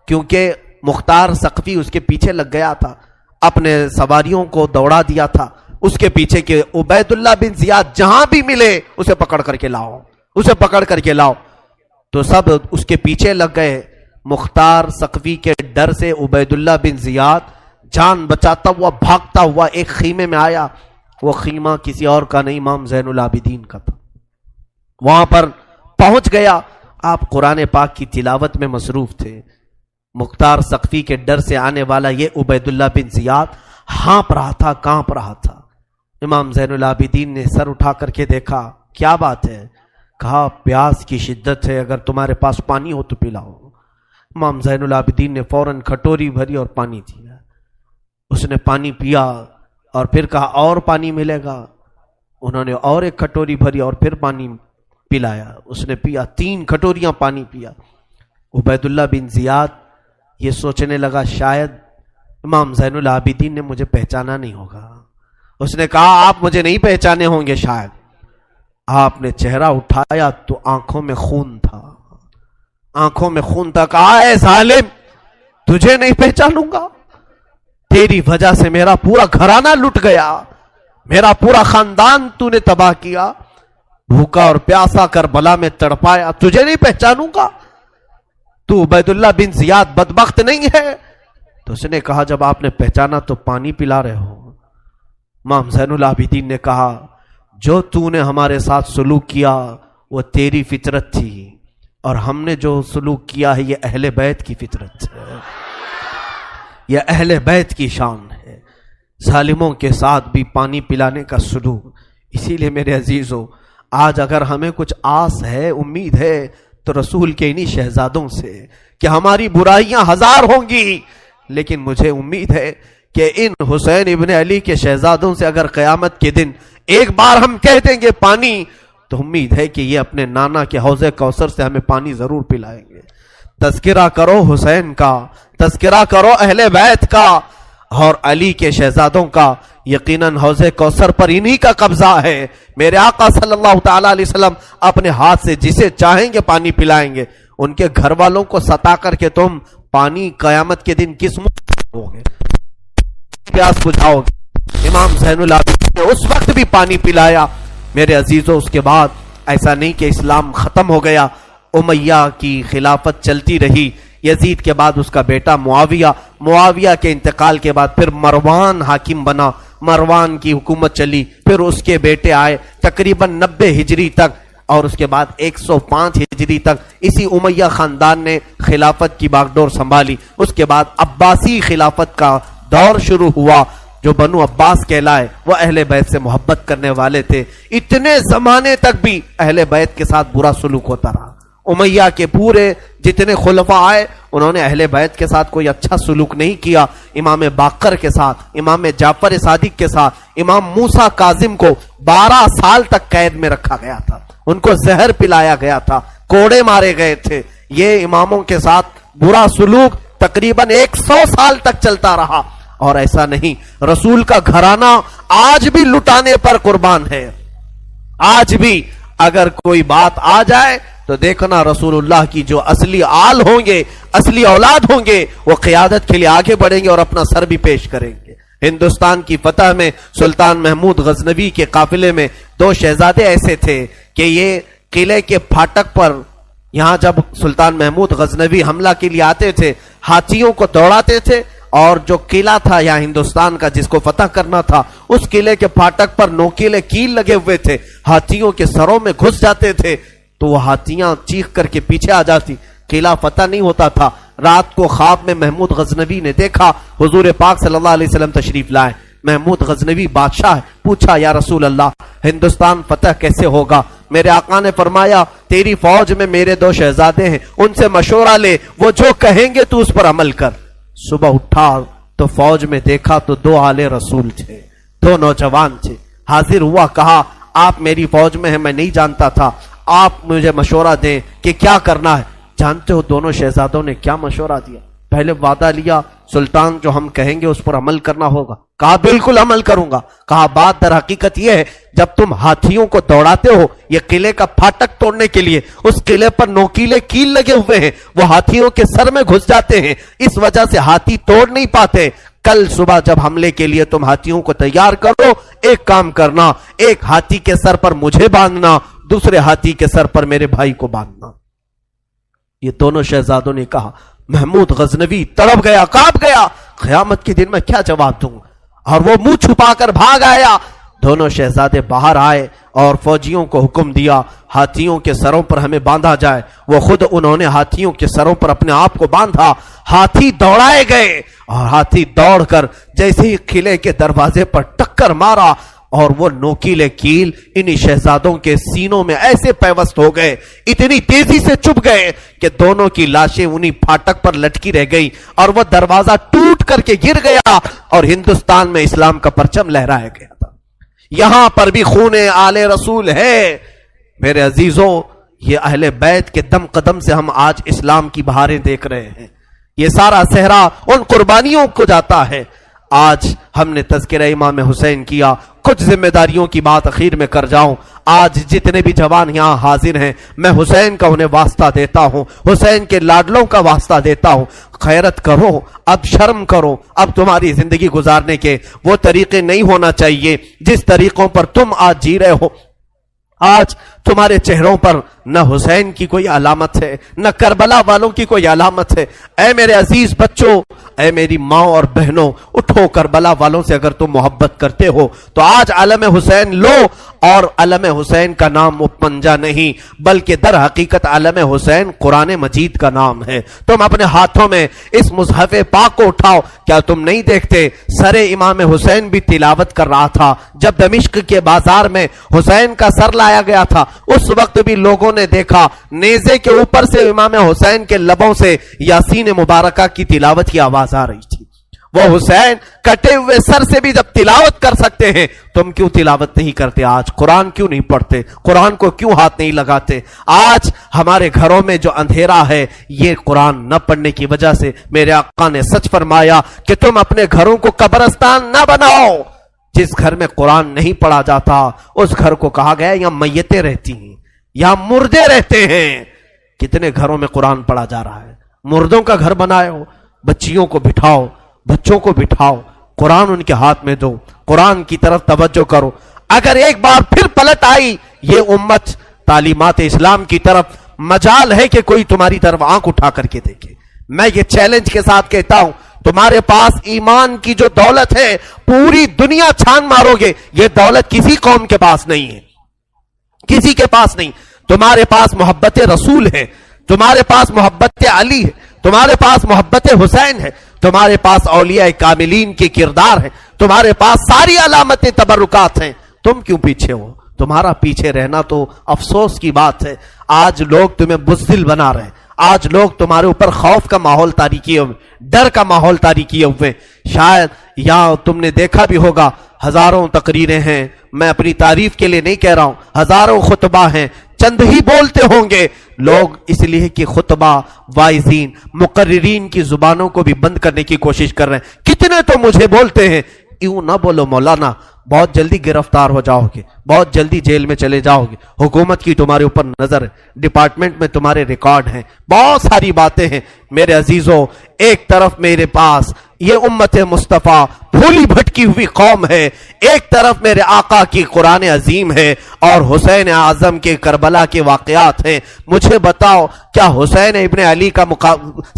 S1: کیونکہ مختار ثقفی اس کے پیچھے لگ گیا تھا، اپنے سواریوں کو دوڑا دیا تھا اس کے پیچھے کہ عبید اللہ بن زیاد جہاں بھی ملے اسے پکڑ کر کے لاؤ، اسے پکڑ کر کے لاؤ. تو سب اس کے پیچھے لگ گئے. مختار ثقفی کے ڈر سے عبید اللہ بن زیاد جان بچاتا ہوا بھاگتا ہوا ایک خیمے میں آیا. وہ خیمہ کسی اور کا نہیں، امام زین العابدین کا تھا. وہاں پر پہنچ گیا. آپ قرآن پاک کی تلاوت میں مصروف تھے. مختار ثقفی کے ڈر سے آنے والا یہ عبید اللہ بن زیاد ہانپ رہا تھا، کانپ رہا تھا. امام زین العابدین نے سر اٹھا کر کے دیکھا، کیا بات ہے؟ کہا پیاس کی شدت ہے، اگر تمہارے پاس پانی ہو تو پلاؤ. امام زین العابدین نے فوراً کھٹوری بھری اور پانی دیا. اس نے پانی پیا اور پھر کہا اور پانی ملے گا. انہوں نے اور ایک کھٹوری بھری اور پھر پانی پلایا. اس نے پیا، 3 کھٹوریاں پانی پیا. عبید اللہ بن زیاد یہ سوچنے لگا شاید امام زین العابدین نے مجھے پہچانا نہیں ہوگا. اس نے کہا آپ مجھے نہیں پہچانے ہوں گے شاید. آپ نے چہرہ اٹھایا تو آنکھوں میں خون تھا، آنکھوں میں خون تھا. کہا اے ظالم، تجھے نہیں پہچانوں گا؟ تیری وجہ سے میرا پورا گھرانہ لٹ گیا، میرا پورا خاندان تو نے تباہ کیا، بھوکا اور پیاسا کربلا میں تڑپایا، تجھے نہیں پہچانوں گا؟ تو عبید اللہ بن زیاد بدبخت نہیں ہے؟ تو اس نے کہا جب آپ نے پہچانا تو پانی پلا رہے ہو. امام زین العابدین نے کہا جو تو نے ہمارے ساتھ سلوک کیا وہ تیری فطرت تھی، اور ہم نے جو سلوک کیا ہے یہ اہل بیت کی فطرت ہے، یہ اہل بیت کی شان ہے. ظالموں کے ساتھ بھی پانی پلانے کا سلوک. اسی لیے میرے عزیزو، آج اگر ہمیں کچھ آس ہے، امید ہے، تو رسول کے انہی شہزادوں سے کہ ہماری برائیاں 1000 ہوں گی، لیکن مجھے امید ہے کہ ان حسین ابن علی کے شہزادوں سے اگر قیامت کے دن ایک بار ہم کہہ دیں گے پانی، تو امید ہے کہ یہ اپنے نانا کے حوض کوثر سے ہمیں پانی ضرور پلائیں گے. تذکرہ کرو حسین کا، تذکرہ کرو اہل بیت کا اور علی کے شہزادوں کا. یقیناً حوض کوثر پر انہی کا قبضہ ہے. میرے آقا صلی اللہ تعالی علیہ وسلم اپنے ہاتھ سے جسے چاہیں گے پانی پلائیں گے. ان کے گھر والوں کو ستا کر کے تم پانی قیامت کے دن کس منہ ہوگے، پیاس بجھاؤ گے؟ امام زین العابدین نے اس وقت بھی پانی پلایا. میرے عزیزوں، اس کے بعد ایسا نہیں کہ اسلام ختم ہو گیا. امیہ کی خلافت چلتی رہی. یزید کے بعد اس کا بیٹا معاویہ کے انتقال کے بعد پھر مروان حاکم بنا. مروان کی حکومت چلی، پھر اس کے بیٹے آئے. تقریباً 90 ہجری تک اور اس کے بعد 105 ہجری تک اسی امیہ خاندان نے خلافت کی باغڈور سنبھالی. اس کے بعد عباسی خلافت کا دور شروع ہوا. جو بنو عباس کہلائے وہ اہل بیت سے محبت کرنے والے تھے. اتنے زمانے تک بھی اہل بیت کے ساتھ برا سلوک ہوتا رہا. امیہ کے پورے جتنے خلفاء آئے انہوں نے اہل بیت کے ساتھ کوئی اچھا سلوک نہیں کیا. امام باقر کے ساتھ، امام جعفر صادق کے ساتھ، امام موسیٰ کاظم کو 12 سال تک قید میں رکھا گیا تھا. ان کو زہر پلایا گیا تھا، کوڑے مارے گئے تھے. یہ اماموں کے ساتھ برا سلوک تقریباً 100 سال تک چلتا رہا. اور ایسا نہیں، رسول کا گھرانہ آج بھی لٹانے پر قربان ہے. آج بھی اگر کوئی بات آ جائے تو دیکھنا رسول اللہ کی جو اصلی آل ہوں گے، اصلی اولاد ہوں گے، وہ قیادت کے لیے آگے بڑھیں گے اور اپنا سر بھی پیش کریں گے. ہندوستان کی فتح میں سلطان محمود غزنوی کے قافلے میں 2 شہزادے ایسے تھے کہ یہ قلعے کے پھاٹک پر، یہاں جب سلطان محمود غزنوی حملہ کے لیے آتے تھے ہاتھیوں کو دوڑاتے تھے، اور جو قلعہ تھا یہاں ہندوستان کا جس کو فتح کرنا تھا، اس قلعے کے پھاٹک پر نوکیلے کیل لگے ہوئے تھے. ہاتھیوں کے سروں میں گھس جاتے تھے تو وہ ہاتھیاں چیخ کر کے پیچھے آ جاتی. قلعہ فتح نہیں ہوتا تھا. رات کو خواب میں محمود غزنوی نے دیکھا حضور پاک صلی اللہ علیہ وسلم تشریف لائے. محمود غزنوی بادشاہ پوچھا یا رسول اللہ ہندوستان فتح کیسے ہوگا؟ میرے آقا نے فرمایا تیری فوج میں میرے 2 شہزادے ہیں، ان سے مشورہ لے، وہ جو کہیں گے تو اس پر عمل کر. صبح اٹھا تو فوج میں دیکھا تو 2 آل رسول تھے، 2 نوجوان تھے. حاضر ہوا، کہا آپ میری فوج میں ہیں، میں نہیں جانتا تھا، آپ مجھے مشورہ دیں کہ کیا کرنا ہے. جانتے ہو دونوں شہزادوں نے کیا مشورہ دیا؟ پہلے وعدہ لیا سلطان جو ہم کہیں گے اس پر عمل کرنا ہوگا. کہا بالکل عمل کروں گا. کہا بات در حقیقت یہ ہے جب تم ہاتھیوں کو دوڑاتے ہو یہ قلعے کا پھاٹک توڑنے کے لیے، اس قلعے پر نوکیلے کیل لگے ہوئے ہیں، وہ ہاتھیوں کے سر میں گھس جاتے ہیں، اس وجہ سے ہاتھی توڑ نہیں پاتے. کل صبح جب حملے کے لیے تم ہاتھیوں کو تیار کرو، ایک کام کرنا، ایک ہاتھی کے سر پر مجھے باندھنا، دوسرے ہاتھی کے سر پر میرے بھائی کو باندھنا. یہ دونوں شہزادوں نے کہا. محمود غزنوی تڑپ گیا، کانپ گیا، قیامت کے دن میں کیا جواب دوں، اور وہ منہ چھپا کر بھاگ آیا. دونوں شہزادے باہر آئے اور فوجیوں کو حکم دیا ہاتھیوں کے سروں پر ہمیں باندھا جائے. وہ خود انہوں نے ہاتھیوں کے سروں پر اپنے آپ کو باندھا. ہاتھی دوڑائے گئے اور ہاتھی دوڑ کر جیسے ہی قلعے کے دروازے پر ٹکر مارا اور وہ نوکیلے کیل انہی شہزادوں کے سینوں میں ایسے پیوست ہو گئے، اتنی تیزی سے چپ گئے کہ دونوں کی لاشیں انہی پھاٹک پر لٹکی رہ گئی اور وہ دروازہ ٹوٹ کر کے گر گیا اور ہندوستان میں اسلام کا پرچم لہرایا گیا تھا. یہاں پر بھی خون آل رسول ہے. میرے عزیزوں، یہ اہل بیت کے دم قدم سے ہم آج اسلام کی بہاریں دیکھ رہے ہیں. یہ سارا صحرا ان قربانیوں کو جاتا ہے. آج ہم نے تذکرہ امام حسین کیا. کچھ ذمہ داریوں کی بات اخیر میں کر جاؤں. آج جتنے بھی جوان یہاں حاضر ہیں میں حسین کا انہیں واسطہ دیتا ہوں، حسین کے لاڈلوں کا واسطہ دیتا ہوں. خیرت کرو، اب شرم کرو. اب تمہاری زندگی گزارنے کے وہ طریقے نہیں ہونا چاہیے جس طریقوں پر تم آج جی رہے ہو. آج تمہارے چہروں پر نہ حسین کی کوئی علامت ہے، نہ کربلا والوں کی کوئی علامت ہے. اے میرے عزیز بچوں، اے میری ماں اور بہنوں، اٹھو. کربلا والوں سے اگر تم محبت کرتے ہو تو آج علم حسین لو. اور علم حسین کا نام پنجا نہیں بلکہ در حقیقت علم حسین قرآن مجید کا نام ہے. تم اپنے ہاتھوں میں اس مصحف پاک کو اٹھاؤ. کیا تم نہیں دیکھتے سر امام حسین بھی تلاوت کر رہا تھا جب دمشق کے بازار میں حسین کا سر لایا گیا تھا؟ اس وقت بھی لوگوں نے دیکھا نیزے کے اوپر سے امام حسین کے لبوں سے یاسین مبارکہ کی تلاوت کی آواز آ رہی تھی. وہ حسین کٹے ہوئے سر سے بھی جب تلاوت کر سکتے ہیں تم کیوں تلاوت نہیں کرتے؟ آج قرآن کیوں نہیں پڑھتے؟ قرآن کو کیوں ہاتھ نہیں لگاتے؟ آج ہمارے گھروں میں جو اندھیرا ہے یہ قرآن نہ پڑھنے کی وجہ سے. میرے آقا نے سچ فرمایا کہ تم اپنے گھروں کو قبرستان نہ بناؤ. جس گھر میں قرآن نہیں پڑھا جاتا اس گھر کو کہا گیا یہاں میتیں رہتی ہیں، یہاں مردے رہتے ہیں. کتنے گھروں میں قرآن پڑھا جا رہا ہے. مردوں کا گھر بنائے ہو. بچیوں کو بٹھاؤ، بچوں کو بٹھاؤ، قرآن ان کے ہاتھ میں دو، قرآن کی طرف توجہ کرو. اگر ایک بار پھر پلٹ آئی یہ امت تعلیمات اسلام کی طرف، مجال ہے کہ کوئی تمہاری طرف آنکھ اٹھا کر کے دیکھے. میں یہ چیلنج کے ساتھ کہتا ہوں تمہارے پاس ایمان کی جو دولت ہے پوری دنیا چھان مارو گے یہ دولت کسی قوم کے پاس نہیں ہے، کسی کے پاس نہیں. تمہارے پاس محبت رسول ہے، تمہارے پاس محبت علی ہے، تمہارے پاس محبت حسین ہے، تمہارے پاس اولیاء کاملین کے کردار ہیں، تمہارے پاس ساری علامتیں تبرکات ہیں، تم کیوں پیچھے ہو؟ تمہارا پیچھے رہنا تو افسوس کی بات ہے۔ آج لوگ تمہیں بزدل بنا رہے ہیں، آج لوگ تمہارے اوپر خوف کا ماحول طاری کیے ہوئے، ڈر کا ماحول طاری کیے ہوئے۔ شاید یا تم نے دیکھا بھی ہوگا، ہزاروں تقریریں ہیں، میں اپنی تعریف کے لیے نہیں کہہ رہا ہوں، ہزاروں خطبہ ہیں، چند ہی بولتے ہوں گے لوگ، اس لیے کہ خطبہ واعظین مقررین کی زبانوں کو بھی بند کرنے کی کوشش کر رہے ہیں۔ کتنے تو مجھے بولتے ہیں یوں نہ بولو مولانا، بہت جلدی گرفتار ہو جاؤ گے، بہت جلدی جیل میں چلے جاؤ گے، حکومت کی تمہارے اوپر نظر ہے، ڈپارٹمنٹ میں تمہارے ریکارڈ ہیں، بہت ساری باتیں ہیں۔ میرے عزیزوں، ایک طرف میرے پاس یہ امت مصطفیٰ بھولی بھٹکی ہوئی قوم ہے، ایک طرف میرے آقا کی قرآن عظیم ہے اور حسین اعظم کے کربلا کے واقعات ہیں۔ مجھے بتاؤ، کیا حسین ابن علی کا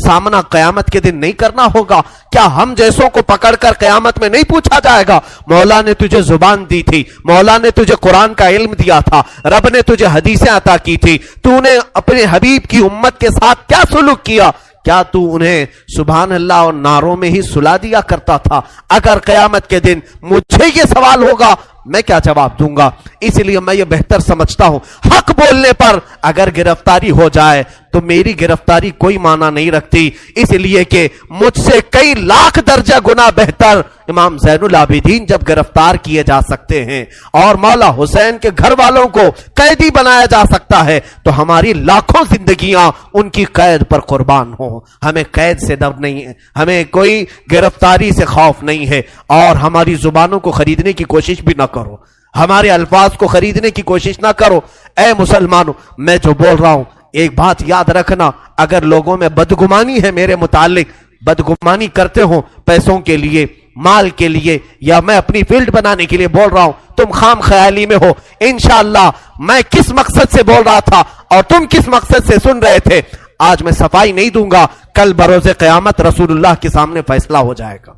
S1: سامنا قیامت کے دن نہیں کرنا ہوگا؟ کیا ہم جیسوں کو پکڑ کر قیامت میں نہیں پوچھا جائے گا مولا نے تجھے زبان دی تھی، مولا نے تجھے قرآن کا علم دیا تھا، رب نے تجھے حدیثیں عطا کی تھی، تو نے اپنے حبیب کی امت کے ساتھ کیا سلوک کیا؟ کیا تو انہیں سبحان اللہ اور نعروں میں ہی سلا دیا کرتا تھا؟ اگر قیامت کے دن مجھے یہ سوال ہوگا میں کیا جواب دوں گا؟ اس لیے میں یہ بہتر سمجھتا ہوں، حق بولنے پر اگر گرفتاری ہو جائے تو میری گرفتاری کوئی معنی نہیں رکھتی، اس لیے کہ مجھ سے کئی لاکھ درجہ گنا بہتر امام زین العابدین جب گرفتار کیے جا سکتے ہیں اور مولا حسین کے گھر والوں کو قیدی بنایا جا سکتا ہے تو ہماری لاکھوں زندگیاں ان کی قید پر قربان ہوں۔ ہمیں قید سے ڈر نہیں ہے، ہمیں کوئی گرفتاری سے خوف نہیں ہے، اور ہماری زبانوں کو خریدنے کی کوشش بھی نہ کرو، ہمارے الفاظ کو خریدنے کی کوشش نہ کرو۔ اے مسلمانوں، میں جو بول رہا ہوں ایک بات یاد رکھنا، اگر لوگوں میں بدگمانی ہے میرے متعلق، بدگمانی کرتے ہو پیسوں کے لیے، مال کے لیے، یا میں اپنی فیلڈ بنانے کے لیے بول رہا ہوں، تم خام خیالی میں ہو۔ انشاءاللہ میں کس مقصد سے بول رہا تھا اور تم کس مقصد سے سن رہے تھے، آج میں صفائی نہیں دوں گا، کل بروز قیامت رسول اللہ کے سامنے فیصلہ ہو جائے گا،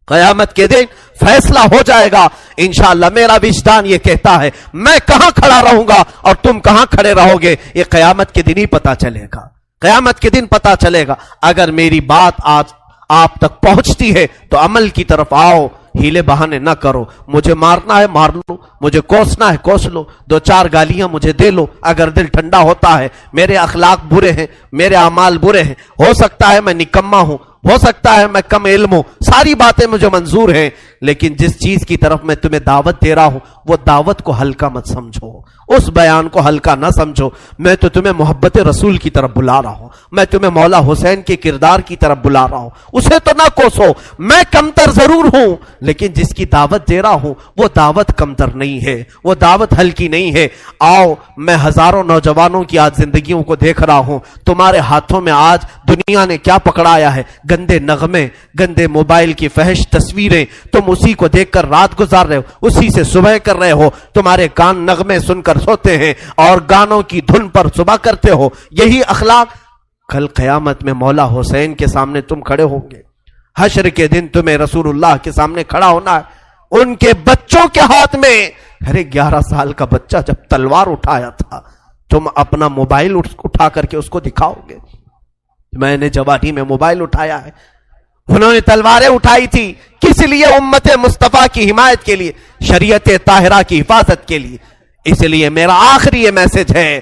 S1: قیامت کے دن فیصلہ ہو جائے گا انشاءاللہ۔ میرا وجدان یہ کہتا ہے میں کہاں کھڑا رہوں گا اور تم کہاں کھڑے رہو گے، یہ قیامت کے دن ہی پتا چلے گا، قیامت کے دن پتا چلے گا۔ اگر میری بات آج آپ تک پہنچتی ہے تو عمل کی طرف آؤ، ہیلے بہانے نہ کرو۔ مجھے مارنا ہے مار لو، مجھے کوسنا ہے کوس لو، دو چار گالیاں مجھے دے لو، اگر دل ٹھنڈا ہوتا ہے۔ میرے اخلاق برے ہیں، میرے اعمال برے ہیں، ہو سکتا ہے میں نکما ہوں، ہو سکتا ہے میں کم علم ہوں، ساری باتیں مجھے منظور ہیں، لیکن جس چیز کی طرف میں تمہیں دعوت دے رہا ہوں وہ دعوت کو ہلکا مت سمجھو، اس بیان کو ہلکا نہ سمجھو۔ میں تو تمہیں محبت رسول کی طرف بلا رہا ہوں، میں تمہیں مولا حسین کے کردار کی طرف بلا رہا ہوں، اسے تو نہ کوسو۔ میں کمتر ضرور ہوں لیکن جس کی دعوت دے رہا ہوں وہ دعوت کمتر نہیں ہے، وہ دعوت ہلکی نہیں ہے۔ آؤ، میں ہزاروں نوجوانوں کی آج زندگیوں کو دیکھ رہا ہوں، تمہارے ہاتھوں میں آج دنیا نے کیا پکڑایا ہے؟ گندے نغمے، گندے موبائل کی فحش تصویریں، تم اسی کو دیکھ کر رات گزار رہے ہو، اسی سے صبح کر رہے ہو، تمہارے کان نغمے سن کر سوتے ہیں اور گانوں کی دھن پر صبح کرتے ہو۔ یہی اخلاق کل قیامت میں مولا حسین کے سامنے تم کھڑے ہوں گے، حشر کے دن تمہیں رسول اللہ کے سامنے کھڑا ہونا ہے، ان کے بچوں کے ہاتھ میں۔ ارے 11 سال کا بچہ جب تلوار اٹھایا تھا، تم اپنا موبائل اٹھا کر کے اس کو دکھاؤ گے؟ میں نے جوانی میں موبائل اٹھایا ہے، انہوں نے تلواریں اٹھائی تھی، کس لیے؟ امت مصطفیٰ کی حمایت کے لیے، شریعت طاہرہ کی حفاظت کے لیے۔ اس لیے میرا آخری یہ میسج ہے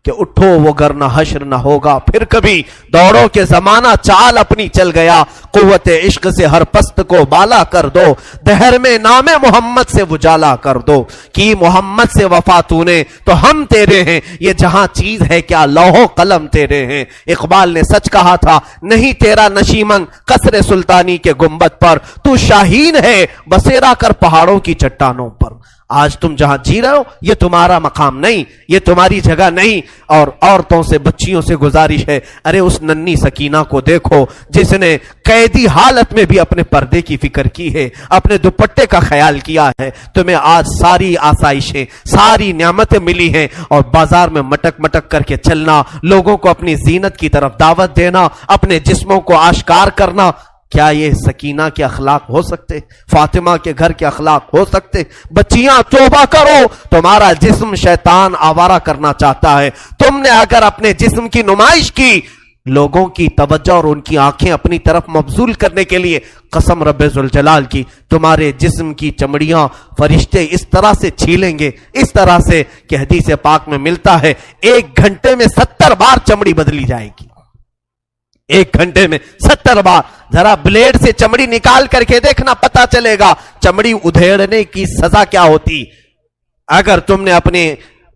S1: کہ اٹھو وہ گرنا حشر نہ ہوگا پھر کبھی، دوڑو کے زمانہ چال اپنی چل گیا، قوت عشق سے ہر پست کو بالا کر دو، دہر میں نام محمد سے اجالا کر دو، کی محمد سے وفا تو نے تو ہم تیرے ہیں، یہ جہاں چیز ہے کیا لوح و قلم تیرے ہیں۔ اقبال نے سچ کہا تھا، نہیں تیرا نشیمن قصر سلطانی کے گنبد پر، تو شاہین ہے بسیرا کر پہاڑوں کی چٹانوں پر۔ آج تم جہاں جی رہے ہو یہ تمہارا مقام نہیں، یہ تمہاری جگہ نہیں۔ اور عورتوں سے، بچیوں سے گزارش ہے، ارے اس ننھی سکینہ کو دیکھو جس نے قیدی حالت میں بھی اپنے پردے کی فکر کی ہے، اپنے دوپٹے کا خیال کیا ہے۔ تمہیں آج ساری آسائشیں، ساری نعمتیں ملی ہیں اور بازار میں مٹک مٹک کر کے چلنا، لوگوں کو اپنی زینت کی طرف دعوت دینا، اپنے جسموں کو آشکار کرنا، کیا یہ سکینہ کے اخلاق ہو سکتے؟ فاطمہ کے گھر کے اخلاق ہو سکتے؟ بچیاں توبہ کرو، تمہارا جسم شیطان آوارہ کرنا چاہتا ہے. تم نے اگر اپنے جسم کی نمائش کی، لوگوں کی توجہ اور ان کی آنکھیں اپنی طرف مبذول کرنے کے لیے، قسم رب ذوالجلال کی تمہارے جسم کی چمڑیاں فرشتے اس طرح سے چھیلیں گے، اس طرح سے کہ حدیث پاک میں ملتا ہے 1 گھنٹے میں 70 بار چمڑی بدلی جائے گی. 1 گھنٹے میں 70 بار. ذرا بلیڈ سے چمڑی نکال کر کے دیکھنا، پتا چلے گا چمڑی ادھیڑنے کی سزا کیا ہوتی. اگر تم نے اپنے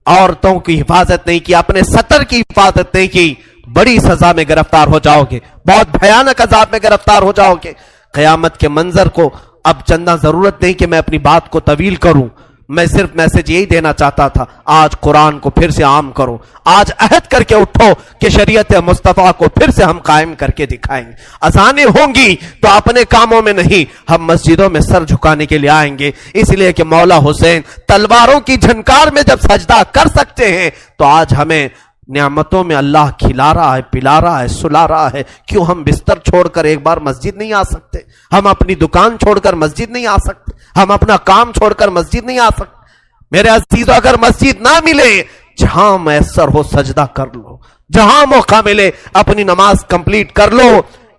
S1: عورتوں کی حفاظت نہیں کی، اپنے سطر کی حفاظت نہیں کی، بڑی سزا میں گرفتار ہو جاؤ گے، بہت بھیانک عذاب میں گرفتار ہو جاؤ گے. قیامت کے منظر کو اب چندہ ضرورت نہیں کہ میں اپنی بات کو طویل کروں، میں صرف میسج یہی دینا چاہتا تھا. آج قرآن کو پھر سے عام کرو، آج عہد کر کے اٹھو کہ شریعت مصطفیٰ کو پھر سے ہم قائم کر کے دکھائیں گے. اذانیں ہوں گی تو اپنے کاموں میں نہیں، ہم مسجدوں میں سر جھکانے کے لیے آئیں گے، اس لیے کہ مولا حسین تلواروں کی جھنکار میں جب سجدہ کر سکتے ہیں تو آج ہمیں نعمتوں میں اللہ کھلا رہا ہے، پلا رہا ہے، سلا رہا ہے. کیوں ہم بستر چھوڑ کر ایک بار مسجد نہیں آ سکتے؟ ہم اپنی دکان چھوڑ کر مسجد نہیں آ سکتے؟ ہم اپنا کام چھوڑ کر مسجد نہیں آ سکتے؟ میرے عزیزوں، اگر مسجد نہ ملے، جہاں میسر ہو سجدہ کر لو، جہاں موقع ملے اپنی نماز کمپلیٹ کر لو.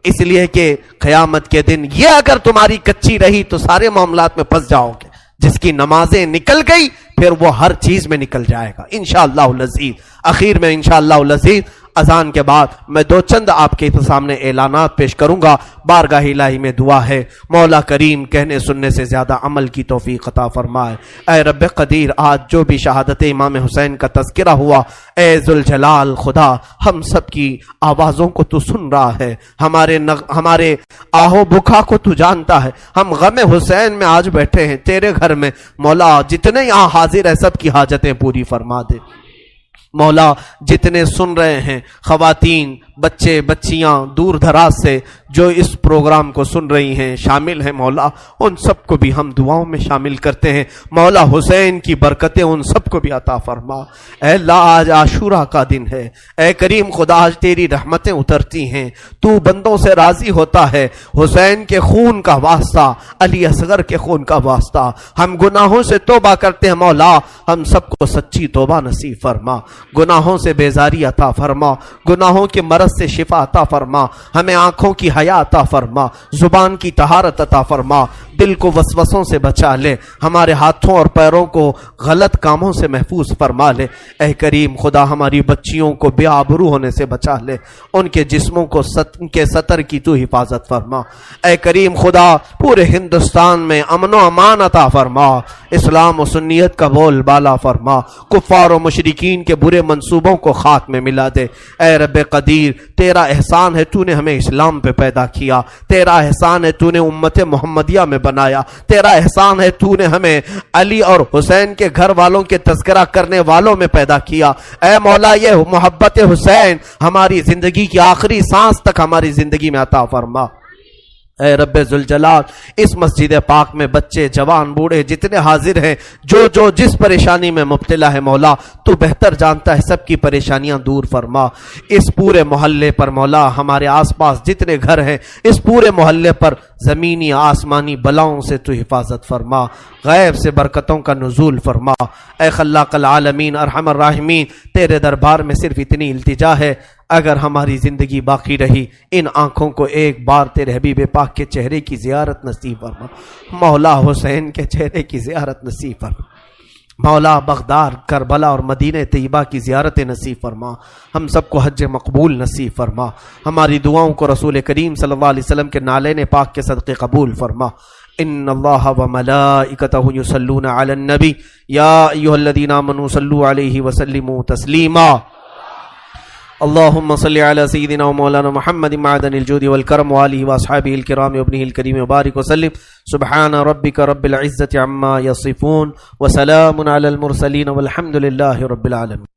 S1: اس لیے کہ قیامت کے دن یہ اگر تمہاری کچی رہی تو سارے معاملات میں پھنس جاؤ گے. جس کی نمازیں نکل گئی پھر وہ ہر چیز میں نکل جائے گا انشاءاللہ العزیز. اخیر میں انشاءاللہ العزیز اذان کے بعد میں 2 چند آپ کے سامنے اعلانات پیش کروں گا. بارگاہ الہی میں دعا ہے مولا کریم کہنے سننے سے زیادہ عمل کی توفیق عطا فرمائے. اے رب قدیر، آج جو بھی شہادت امام حسین کا تذکرہ ہوا، اے ذوالجلال خدا ہم سب کی آوازوں کو تو سن رہا ہے، ہمارے آہو بکا کو تو جانتا ہے. ہم غم حسین میں آج بیٹھے ہیں تیرے گھر میں، مولا جتنے یہاں حاضر ہیں سب کی حاجتیں پوری فرما دے. مولا جتنے سن رہے ہیں، خواتین، بچے، بچیاں دور دراز سے جو اس پروگرام کو سن رہی ہیں، شامل ہیں، مولا ان سب کو بھی ہم دعاؤں میں شامل کرتے ہیں. مولا حسین کی برکتیں ان سب کو بھی عطا فرما. اے اللہ آج عاشورہ کا دن ہے، اے کریم خدا آج تیری رحمتیں اترتی ہیں، تو بندوں سے راضی ہوتا ہے. حسین کے خون کا واسطہ، علی اصغر کے خون کا واسطہ ہم گناہوں سے توبہ کرتے ہیں. مولا ہم سب کو سچی توبہ نصیب فرما، گناہوں سے بیزاری عطا فرما، گناہوں کے مرض سے شفا عطا فرما، ہمیں آنکھوں کی حیا عطا فرما، زبان کی طہارت عطا فرما، دل کو وسوسوں سے بچا لے، ہمارے ہاتھوں اور پیروں کو غلط کاموں سے محفوظ فرما لے. اے کریم خدا ہماری بچیوں کو بے آبرو ہونے سے بچا لے، ان کے جسموں کو ان کے سطر کی تو حفاظت فرما. اے کریم خدا پورے ہندوستان میں امن و امان عطا فرما، اسلام و سنیت کا بول بالا فرما، کفار و مشرکین کے برے منصوبوں کو خاک میں ملا دے. اے رب قدیر تیرا احسان ہے تو نے ہمیں اسلام پہ پیدا کیا، تیرا احسان ہے تو نے امت محمدیہ میں بنایا، تیرا احسان ہے تو نے ہمیں علی اور حسین کے گھر والوں کے تذکرہ کرنے والوں میں پیدا کیا. اے مولا یہ محبت حسین ہماری زندگی کی آخری سانس تک ہماری زندگی میں عطا فرما. اے رب ذوالجلال اس مسجد پاک میں بچے، جوان، بوڑھے جتنے حاضر ہیں، جو جس پریشانی میں مبتلا ہے مولا تو بہتر جانتا ہے، سب کی پریشانیاں دور فرما. اس پورے محلے پر مولا ہمارے آس پاس جتنے گھر ہیں اس پورے محلے پر زمینی آسمانی بلاؤں سے تو حفاظت فرما، غیب سے برکتوں کا نزول فرما. اے خلاق العالمین ارحم الراحمین تیرے دربار میں صرف اتنی التجا ہے، اگر ہماری زندگی باقی رہی ان آنکھوں کو ایک بار تیرے حبیب پاک کے چہرے کی زیارت نصیب فرما، مولا حسین کے چہرے کی زیارت نصیب فرما، مولا بغداد، کربلا اور مدینہ طیبہ کی زیارت نصیب فرما. ہم سب کو حج مقبول نصیب فرما، ہماری دعاؤں کو رسول کریم صلی اللہ علیہ وسلم کے نالین پاک کے صدقے قبول فرما. ان اللہ وملائکتہ یصلون علی النبی یا ایھا الذین آمنوا صلوا علیہ وسلموا تسلیما. اللهم صل على سيدنا ومولانا محمد معدن الجود والكرم وآله وأصحابه الكرام وابنه الكريم وبارك وسلم. سبحان ربك رب العزة عما يصفون وسلام على المرسلين والحمد لله رب العالمين.